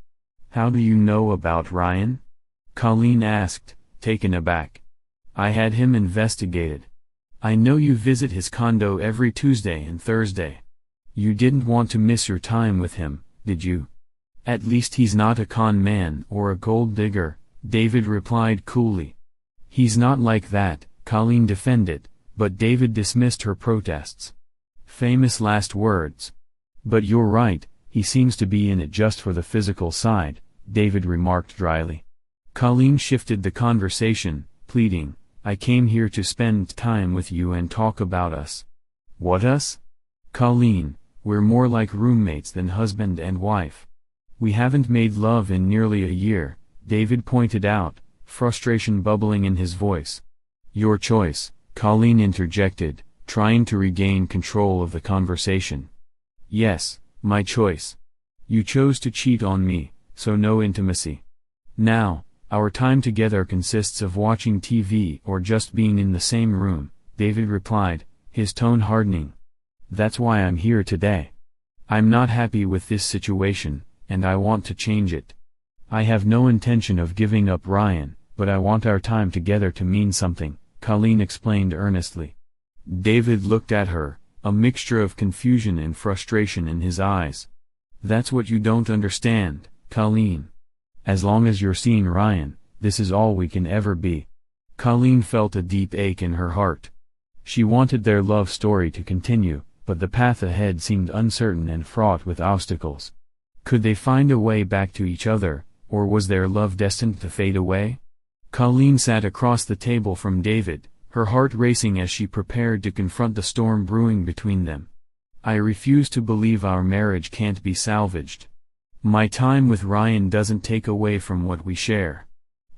How do you know about Ryan? Colleen asked, taken aback. I had him investigated. I know you visit his condo every Tuesday and Thursday. You didn't want to miss your time with him, did you? At least he's not a con man or a gold digger, David replied coolly. He's not like that, Colleen defended, but David dismissed her protests. Famous last words. But you're right, he seems to be in it just for the physical side, David remarked dryly. Colleen shifted the conversation, pleading, I came here to spend time with you and talk about us. What us? Colleen, we're more like roommates than husband and wife. We haven't made love in nearly a year, David pointed out, frustration bubbling in his voice. Your choice, Colleen interjected, trying to regain control of the conversation. Yes, my choice. You chose to cheat on me, so no intimacy. Now, our time together consists of watching TV or just being in the same room, David replied, his tone hardening. That's why I'm here today. I'm not happy with this situation, and I want to change it. I have no intention of giving up Ryan, but I want our time together to mean something, Colleen explained earnestly. David looked at her, a mixture of confusion and frustration in his eyes. That's what you don't understand, Colleen. As long as you're seeing Ryan, this is all we can ever be. Colleen felt a deep ache in her heart. She wanted their love story to continue, but the path ahead seemed uncertain and fraught with obstacles. Could they find a way back to each other, or was their love destined to fade away? Colleen sat across the table from David, her heart racing as she prepared to confront the storm brewing between them. I refuse to believe our marriage can't be salvaged. My time with Ryan doesn't take away from what we share.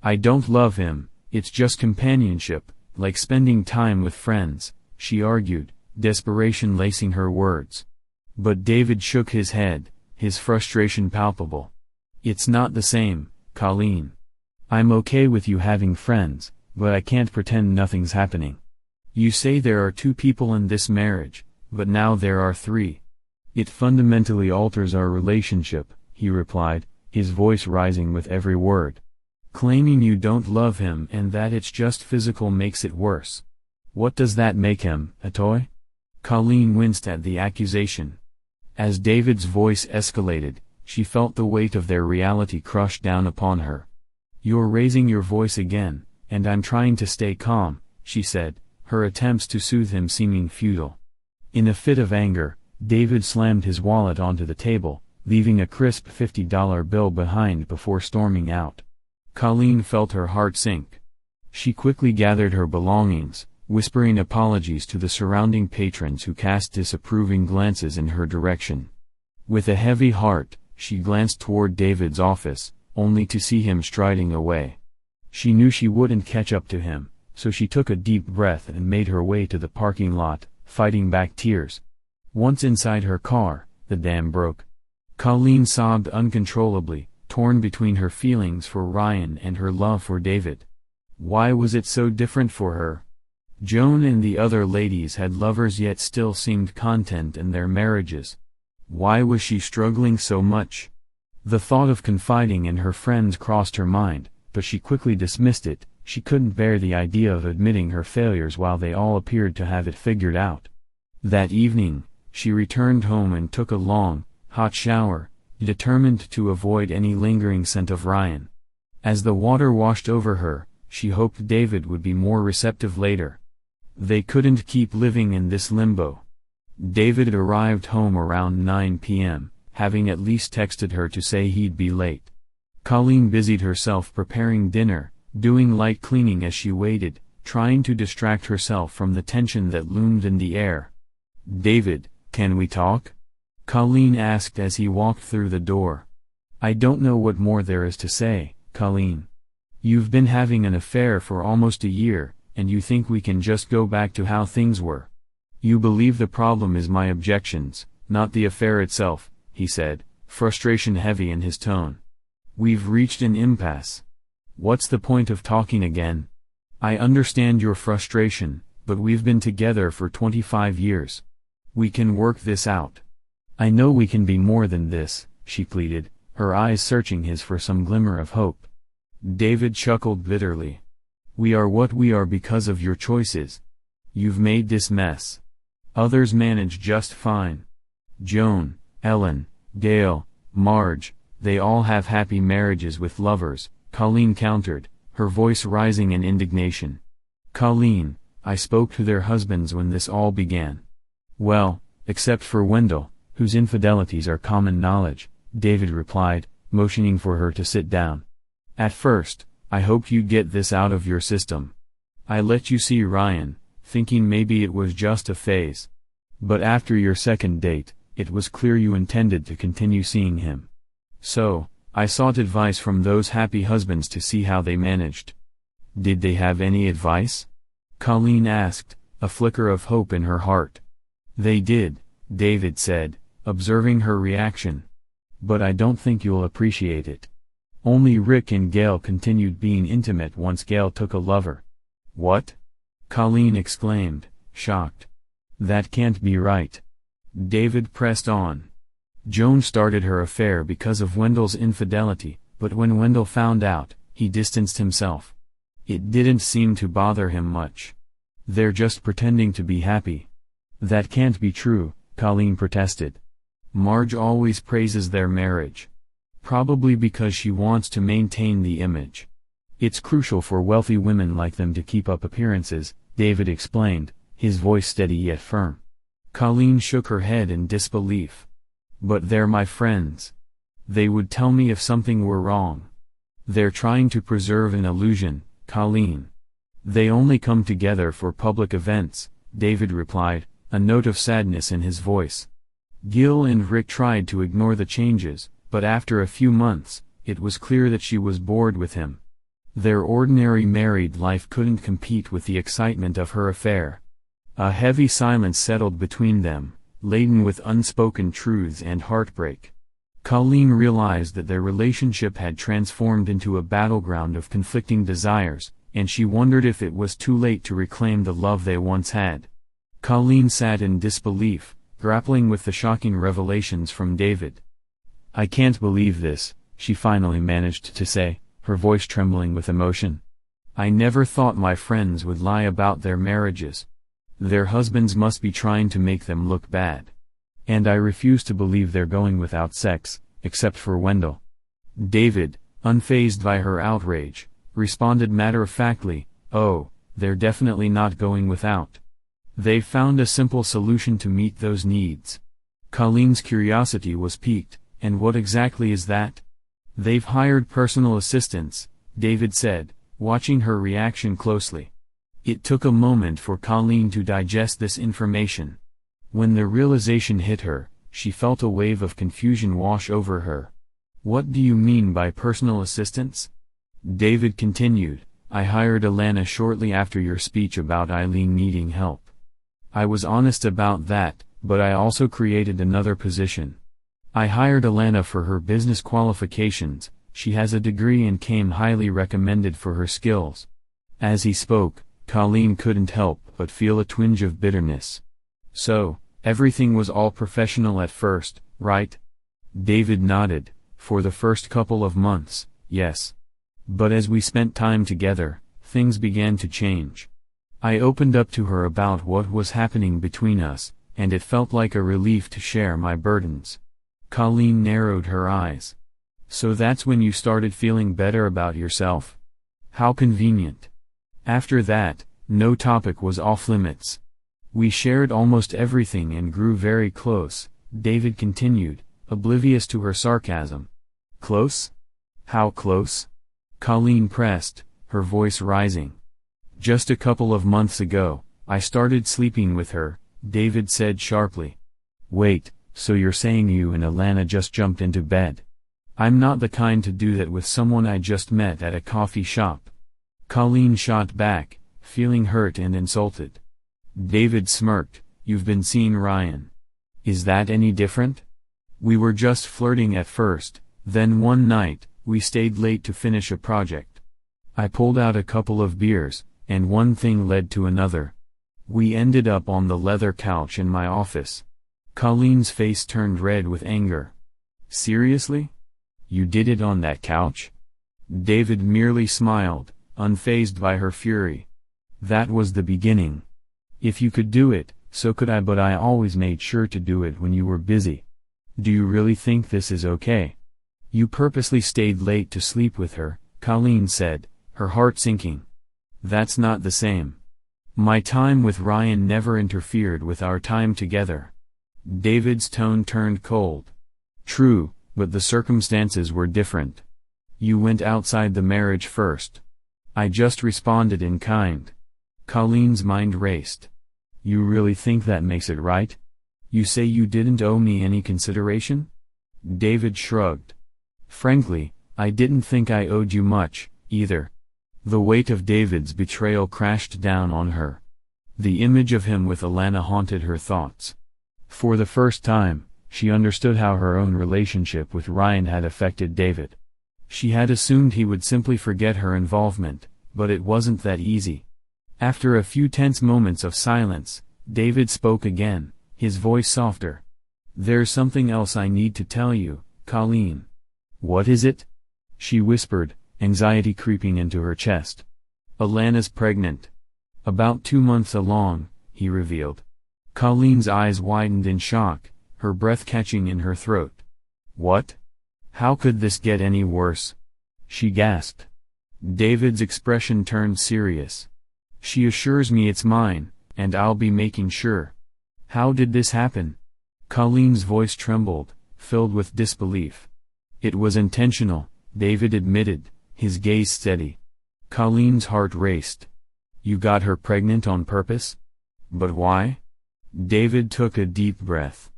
I don't love him, it's just companionship, like spending time with friends, she argued, desperation lacing her words. But David shook his head, his frustration palpable. It's not the same, Colleen. I'm okay with you having friends, but I can't pretend nothing's happening. You say there are 2 people in this marriage, but now there are 3. It fundamentally alters our relationship, he replied, his voice rising with every word. Claiming you don't love him and that it's just physical makes it worse. What does that make him, a toy? Colleen winced at the accusation. As David's voice escalated, she felt the weight of their reality crush down upon her. You're raising your voice again, and I'm trying to stay calm, she said, her attempts to soothe him seeming futile. In a fit of anger, David slammed his wallet onto the table, leaving a crisp $50 bill behind before storming out. Colleen felt her heart sink. She quickly gathered her belongings, whispering apologies to the surrounding patrons who cast disapproving glances in her direction. With a heavy heart, she glanced toward David's office, only to see him striding away. She knew she wouldn't catch up to him, so she took a deep breath and made her way to the parking lot, fighting back tears. Once inside her car, the dam broke. Colleen sobbed uncontrollably, torn between her feelings for Ryan and her love for David. Why was it so different for her? Joan and the other ladies had lovers yet still seemed content in their marriages. Why was she struggling so much? The thought of confiding in her friends crossed her mind, but she quickly dismissed it, She couldn't bear the idea of admitting her failures while they all appeared to have it figured out. That evening, she returned home and took a long, hot shower, determined to avoid any lingering scent of Ryan. As the water washed over her, she hoped David would be more receptive later. They couldn't keep living in this limbo. David arrived home around 9 p.m., having at least texted her to say he'd be late. Colleen busied herself preparing dinner, doing light cleaning as she waited, trying to distract herself from the tension that loomed in the air. "David, can we talk?" Colleen asked as he walked through the door. "I don't know what more there is to say, Colleen. You've been having an affair for almost a year, and you think we can just go back to how things were. You believe the problem is my objections, not the affair itself," he said, frustration heavy in his tone. "We've reached an impasse. What's the point of talking again? I understand your frustration, but we've been together for 25 years. We can work this out. I know we can be more than this," she pleaded, her eyes searching his for some glimmer of hope. David chuckled bitterly. "We are what we are because of your choices. You've made this mess. Others manage just fine. Joan, Ellen, Gail, Marge, they all have happy marriages with lovers," Colleen countered, her voice rising in indignation. "Colleen, I spoke to their husbands when this all began." "Well, except for Wendell, whose infidelities are common knowledge," David replied, motioning for her to sit down. "At first, I hoped you'd get this out of your system. I let you see Ryan, thinking maybe it was just a phase. But after your second date, it was clear you intended to continue seeing him. So, I sought advice from those happy husbands to see how they managed." "Did they have any advice?" Colleen asked, a flicker of hope in her heart. "They did," David said, observing her reaction. "But I don't think you'll appreciate it. Only Rick and Gail continued being intimate once Gail took a lover." "What?" Colleen exclaimed, shocked. "That can't be right." David pressed on. "Joan started her affair because of Wendell's infidelity, but when Wendell found out, he distanced himself. It didn't seem to bother him much. They're just pretending to be happy." "That can't be true," Colleen protested. "Marge always praises their marriage. Probably because she wants to maintain the image. It's crucial for wealthy women like them to keep up appearances," David explained, his voice steady yet firm. Colleen shook her head in disbelief. "But they're my friends. They would tell me if something were wrong. They're trying to preserve an illusion, Colleen. They only come together for public events," David replied, a note of sadness in his voice. Gil and Rick tried to ignore the changes, but after a few months, it was clear that she was bored with him. Their ordinary married life couldn't compete with the excitement of her affair. A heavy silence settled between them, laden with unspoken truths and heartbreak. Colleen realized that their relationship had transformed into a battleground of conflicting desires, and she wondered if it was too late to reclaim the love they once had. Colleen sat in disbelief, grappling with the shocking revelations from David. "I can't believe this," she finally managed to say, her voice trembling with emotion. "I never thought my friends would lie about their marriages. Their husbands must be trying to make them look bad. And I refuse to believe they're going without sex, except for Wendell." David, unfazed by her outrage, responded matter-of-factly, "Oh, they're definitely not going without. They've found a simple solution to meet those needs." Colleen's curiosity was piqued. "And what exactly is that?" "They've hired personal assistants," David said, watching her reaction closely. It took a moment for Colleen to digest this information. When the realization hit her, she felt a wave of confusion wash over her. "What do you mean by personal assistants?" David continued, "I hired Alana shortly after your speech about Eileen needing help. I was honest about that, but I also created another position. I hired Alana for her business qualifications. She has a degree and came highly recommended for her skills." As he spoke, Colleen couldn't help but feel a twinge of bitterness. "So, everything was all professional at first, right?" David nodded. "For the first couple of months, yes. But as we spent time together, things began to change. I opened up to her about what was happening between us, and it felt like a relief to share my burdens. Colleen narrowed her eyes. So that's when you started feeling better about yourself? How convenient. After that, no topic was off limits. We shared almost everything and grew very close, David continued, oblivious to her sarcasm. Close? How close? Colleen pressed, her voice rising. Just a couple of months ago, I started sleeping with her, David said sharply. Wait, so you're saying you and Alana just jumped into bed? I'm not the kind to do that with someone I just met at a coffee shop. Colleen shot back, feeling hurt and insulted. David smirked. You've been seeing Ryan. Is that any different? We were just flirting at first, then one night, we stayed late to finish a project. I pulled out a couple of beers, and one thing led to another. We ended up on the leather couch in my office. Colleen's face turned red with anger. Seriously? You did it on that couch? David merely smiled, unfazed by her fury. That was the beginning. If you could do it, so could I, but I always made sure to do it when you were busy. Do you really think this is okay? You purposely stayed late to sleep with her, Colleen said, her heart sinking. That's not the same. My time with Ryan never interfered with our time together. David's tone turned cold. True, but the circumstances were different. You went outside the marriage first. I just responded in kind. Colleen's mind raced. You really think that makes it right? You say you didn't owe me any consideration? David shrugged. Frankly, I didn't think I owed you much, either. The weight of David's betrayal crashed down on her. The image of him with Alana haunted her thoughts. For the first time, she understood how her own relationship with Ryan had affected David. She had assumed he would simply forget her involvement, but it wasn't that easy. After a few tense moments of silence, David spoke again, his voice softer. There's something else I need to tell you, Colleen. What is it? She whispered, anxiety creeping into her chest. Alana's pregnant. About 2 months along, he revealed. Colleen's eyes widened in shock, her breath catching in her throat. What? How could this get any worse? She gasped. David's expression turned serious. She assures me it's mine, and I'll be making sure. How did this happen? Colleen's voice trembled, filled with disbelief. It was intentional, David admitted, his gaze steady. Colleen's heart raced. You got her pregnant on purpose? But why? David took a deep breath.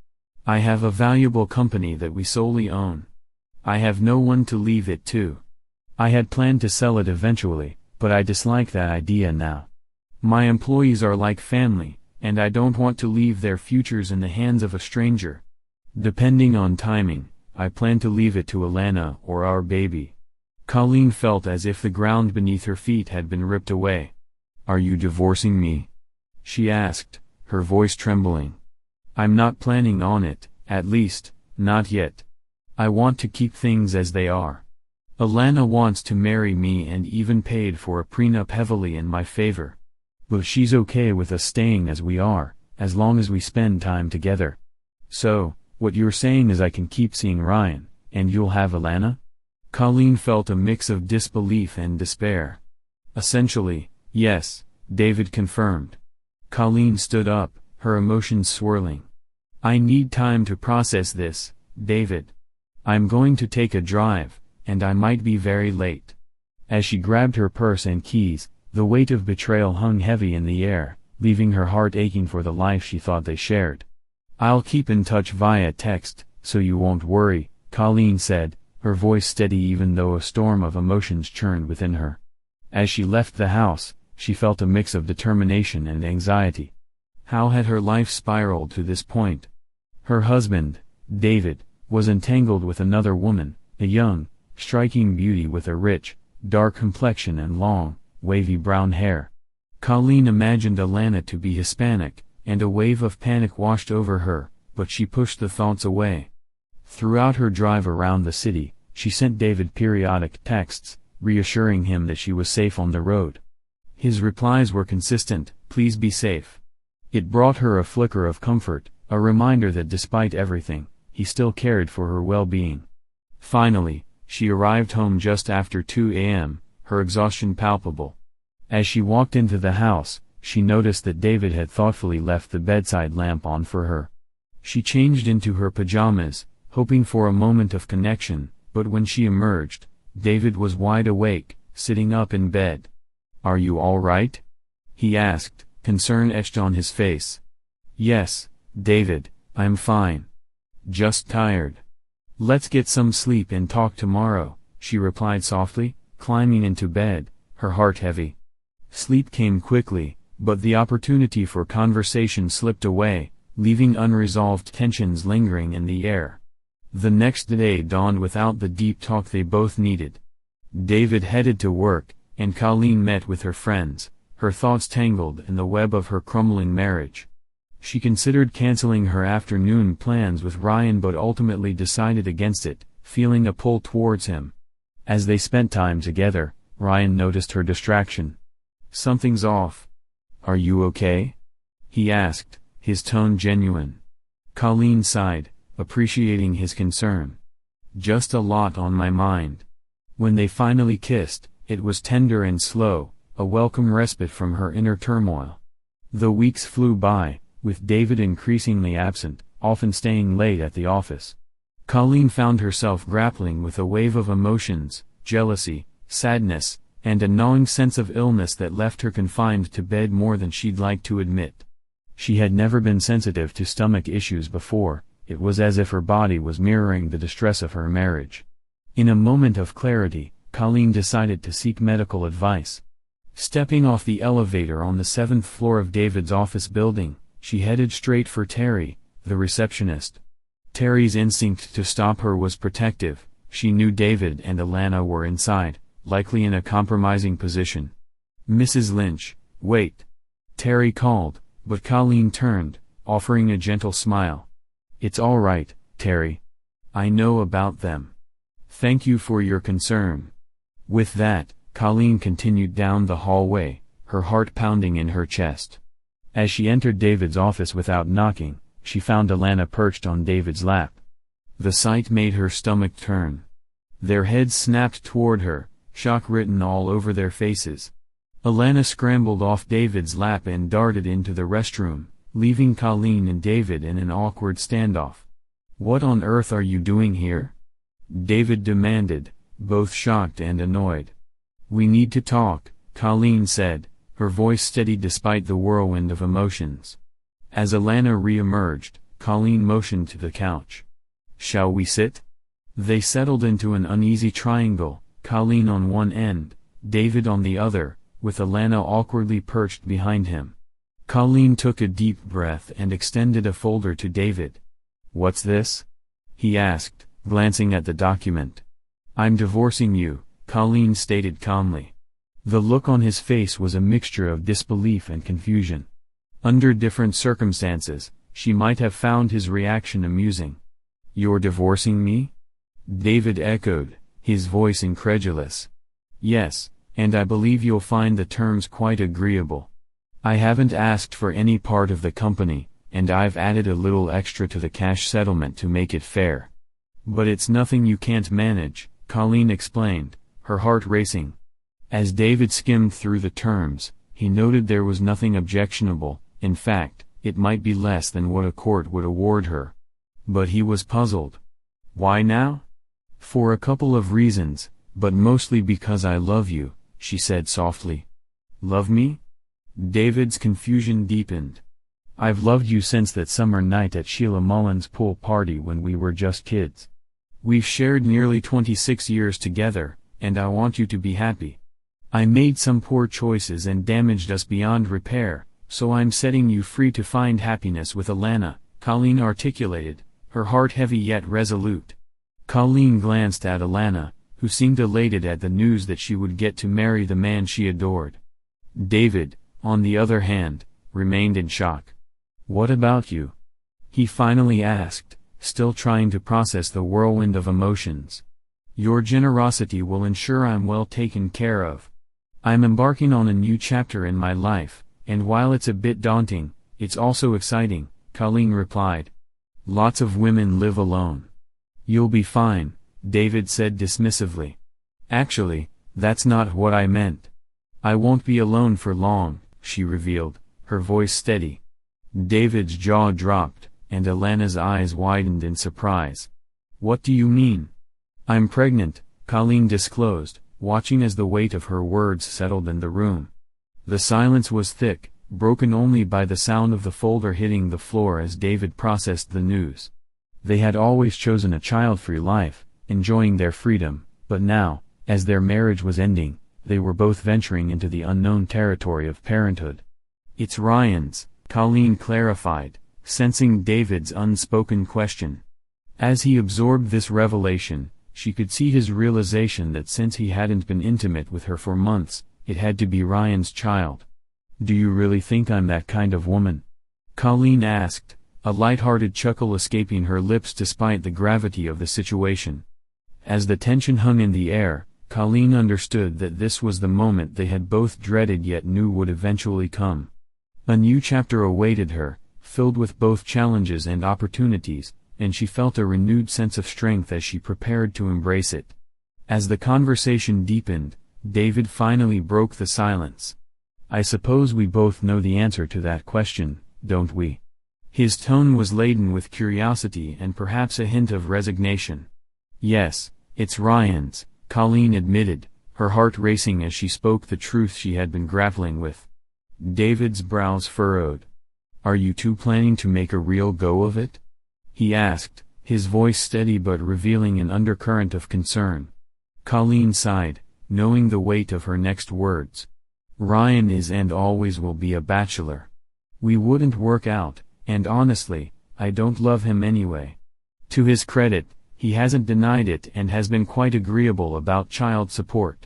I have a valuable company that we solely own. I have no one to leave it to. I had planned to sell it eventually, but I dislike that idea now. My employees are like family, and I don't want to leave their futures in the hands of a stranger. Depending on timing, I plan to leave it to Alana or our baby. Colleen felt as if the ground beneath her feet had been ripped away. Are you divorcing me? She asked, her voice trembling. I'm not planning on it, at least, not yet. I want to keep things as they are. Alana wants to marry me and even paid for a prenup heavily in my favor. But she's okay with us staying as we are, as long as we spend time together. So, what you're saying is I can keep seeing Ryan, and you'll have Alana? Colleen felt a mix of disbelief and despair. Essentially, yes, David confirmed. Colleen stood up, her emotions swirling. I need time to process this, David. I'm going to take a drive, and I might be very late. As she grabbed her purse and keys, the weight of betrayal hung heavy in the air, leaving her heart aching for the life she thought they shared. I'll keep in touch via text, so you won't worry, Colleen said, her voice steady even though a storm of emotions churned within her. As she left the house, she felt a mix of determination and anxiety. How had her life spiraled to this point? Her husband, David, was entangled with another woman, a young, striking beauty with a rich, dark complexion and long, wavy brown hair. Colleen imagined Alana to be Hispanic, and a wave of panic washed over her, but she pushed the thoughts away. Throughout her drive around the city, she sent David periodic texts, reassuring him that she was safe on the road. His replies were consistent, "Please be safe." It brought her a flicker of comfort, a reminder that despite everything, he still cared for her well-being. Finally, she arrived home just after 2 a.m., her exhaustion palpable. As she walked into the house, she noticed that David had thoughtfully left the bedside lamp on for her. She changed into her pajamas, hoping for a moment of connection, but when she emerged, David was wide awake, sitting up in bed. "Are you all right?" he asked, concern etched on his face. "Yes, David, I'm fine. Just tired. Let's get some sleep and talk tomorrow," she replied softly, climbing into bed, her heart heavy. Sleep came quickly, but the opportunity for conversation slipped away, leaving unresolved tensions lingering in the air. The next day dawned without the deep talk they both needed. David headed to work, and Colleen met with her friends, her thoughts tangled in the web of her crumbling marriage. She considered canceling her afternoon plans with Ryan but ultimately decided against it, feeling a pull towards him. As they spent time together, Ryan noticed her distraction. "Something's off. Are you okay?" he asked, his tone genuine. Colleen sighed, appreciating his concern. "Just a lot on my mind." When they finally kissed, it was tender and slow, a welcome respite from her inner turmoil. The weeks flew by, with David increasingly absent, often staying late at the office. Colleen found herself grappling with a wave of emotions, jealousy, sadness, and a gnawing sense of illness that left her confined to bed more than she'd like to admit. She had never been sensitive to stomach issues before, it was as if her body was mirroring the distress of her marriage. In a moment of clarity, Colleen decided to seek medical advice. Stepping off the elevator on the 7th floor of David's office building, she headed straight for Terry, the receptionist. Terry's instinct to stop her was protective. She knew David and Alana were inside, likely in a compromising position. "Mrs. Lynch, wait," Terry called, but Colleen turned, offering a gentle smile. "It's all right, Terry. I know about them. Thank you for your concern." With that, Colleen continued down the hallway, her heart pounding in her chest. As she entered David's office without knocking, she found Alana perched on David's lap. The sight made her stomach turn. Their heads snapped toward her, shock written all over their faces. Alana scrambled off David's lap and darted into the restroom, leaving Colleen and David in an awkward standoff. "What on earth are you doing here?" David demanded, both shocked and annoyed. "We need to talk," Colleen said, her voice steady despite the whirlwind of emotions. As Alana re-emerged, Colleen motioned to the couch. "Shall we sit?" They settled into an uneasy triangle, Colleen on one end, David on the other, with Alana awkwardly perched behind him. Colleen took a deep breath and extended a folder to David. "What's this?" he asked, glancing at the document. "I'm divorcing you," Colleen stated calmly. The look on his face was a mixture of disbelief and confusion. Under different circumstances, she might have found his reaction amusing. "You're divorcing me?" David echoed, his voice incredulous. "Yes, and I believe you'll find the terms quite agreeable. I haven't asked for any part of the company, and I've added a little extra to the cash settlement to make it fair. But it's nothing you can't manage," Colleen explained, her heart racing. As David skimmed through the terms, he noted there was nothing objectionable. In fact, it might be less than what a court would award her. But he was puzzled. "Why now?" "For a couple of reasons, but mostly because I love you," she said softly. "Love me?" David's confusion deepened. "I've loved you since that summer night at Sheila Mullen's pool party when we were just kids. We've shared nearly 26 years together, and I want you to be happy. I made some poor choices and damaged us beyond repair, so I'm setting you free to find happiness with Alana," Colleen articulated, her heart heavy yet resolute. Colleen glanced at Alana, who seemed elated at the news that she would get to marry the man she adored. David, on the other hand, remained in shock. "What about you?" he finally asked, still trying to process the whirlwind of emotions. "Your generosity will ensure I'm well taken care of. I'm embarking on a new chapter in my life, and while it's a bit daunting, it's also exciting, Colleen replied. Lots of women live alone. You'll be fine, David said dismissively. Actually, that's not what I meant. I won't be alone for long, she revealed, her voice steady. David's jaw dropped, and Alana's eyes widened in surprise. What do you mean? I'm pregnant, Colleen disclosed, watching as the weight of her words settled in the room. The silence was thick, broken only by the sound of the folder hitting the floor as David processed the news. They had always chosen a child-free life, enjoying their freedom, but now, as their marriage was ending, they were both venturing into the unknown territory of parenthood. It's Ryan's, Colleen clarified, sensing David's unspoken question. As he absorbed this revelation, she could see his realization that since he hadn't been intimate with her for months, it had to be Ryan's child. Do you really think I'm that kind of woman? Colleen asked, a light-hearted chuckle escaping her lips despite the gravity of the situation. As the tension hung in the air, Colleen understood that this was the moment they had both dreaded yet knew would eventually come. A new chapter awaited her, filled with both challenges and opportunities, and she felt a renewed sense of strength as she prepared to embrace it. As the conversation deepened, David finally broke the silence. I suppose we both know the answer to that question, don't we? His tone was laden with curiosity and perhaps a hint of resignation. Yes, it's Ryan's, Colleen admitted, her heart racing as she spoke the truth she had been grappling with. David's brows furrowed. Are you two planning to make a real go of it? He asked, his voice steady but revealing an undercurrent of concern. Colleen sighed, knowing the weight of her next words. Ryan is and always will be a bachelor. We wouldn't work out, and honestly, I don't love him anyway. To his credit, he hasn't denied it and has been quite agreeable about child support.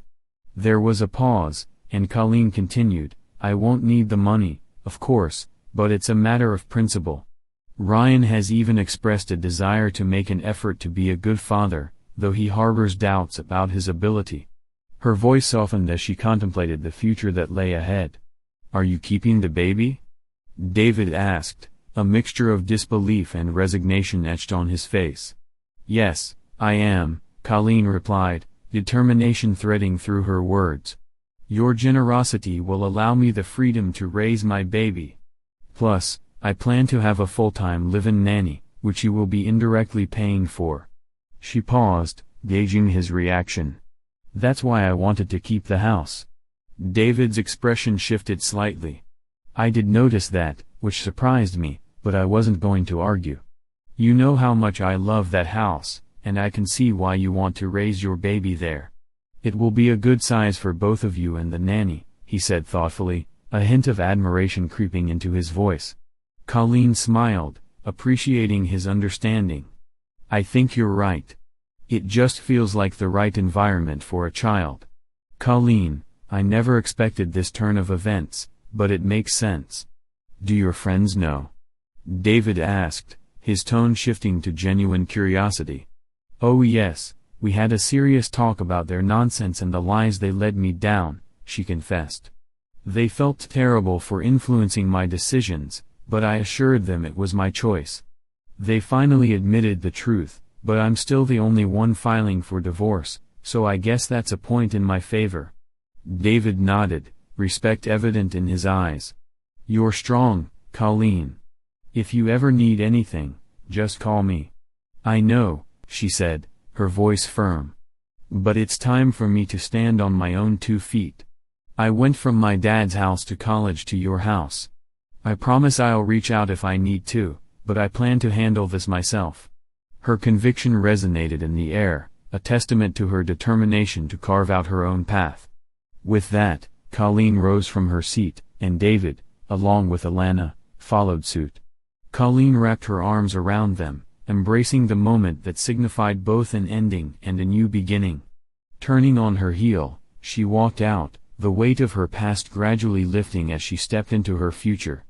There was a pause, and Colleen continued, I won't need the money, of course, but it's a matter of principle. Ryan has even expressed a desire to make an effort to be a good father, though he harbors doubts about his ability. Her voice softened as she contemplated the future that lay ahead. Are you keeping the baby? David asked, a mixture of disbelief and resignation etched on his face. Yes, I am, Colleen replied, determination threading through her words. Your generosity will allow me the freedom to raise my baby. Plus, I plan to have a full-time live-in nanny, which you will be indirectly paying for. She paused, gauging his reaction. That's why I wanted to keep the house. David's expression shifted slightly. I did notice that, which surprised me, but I wasn't going to argue. You know how much I love that house, and I can see why you want to raise your baby there. It will be a good size for both of you and the nanny, he said thoughtfully, a hint of admiration creeping into his voice. Colleen smiled, appreciating his understanding. I think you're right. It just feels like the right environment for a child. Colleen, I never expected this turn of events, but it makes sense. Do your friends know? David asked, his tone shifting to genuine curiosity. Oh yes, we had a serious talk about their nonsense and the lies they led me down, she confessed. They felt terrible for influencing my decisions, but I assured them it was my choice. They finally admitted the truth, but I'm still the only one filing for divorce, so I guess that's a point in my favor. David nodded, respect evident in his eyes. You're strong, Colleen. If you ever need anything, just call me. I know, she said, her voice firm. But it's time for me to stand on my own 2 feet. I went from my dad's house to college to your house. I promise I'll reach out if I need to, but I plan to handle this myself. Her conviction resonated in the air, a testament to her determination to carve out her own path. With that, Colleen rose from her seat, and David, along with Alana, followed suit. Colleen wrapped her arms around them, embracing the moment that signified both an ending and a new beginning. Turning on her heel, she walked out, the weight of her past gradually lifting as she stepped into her future.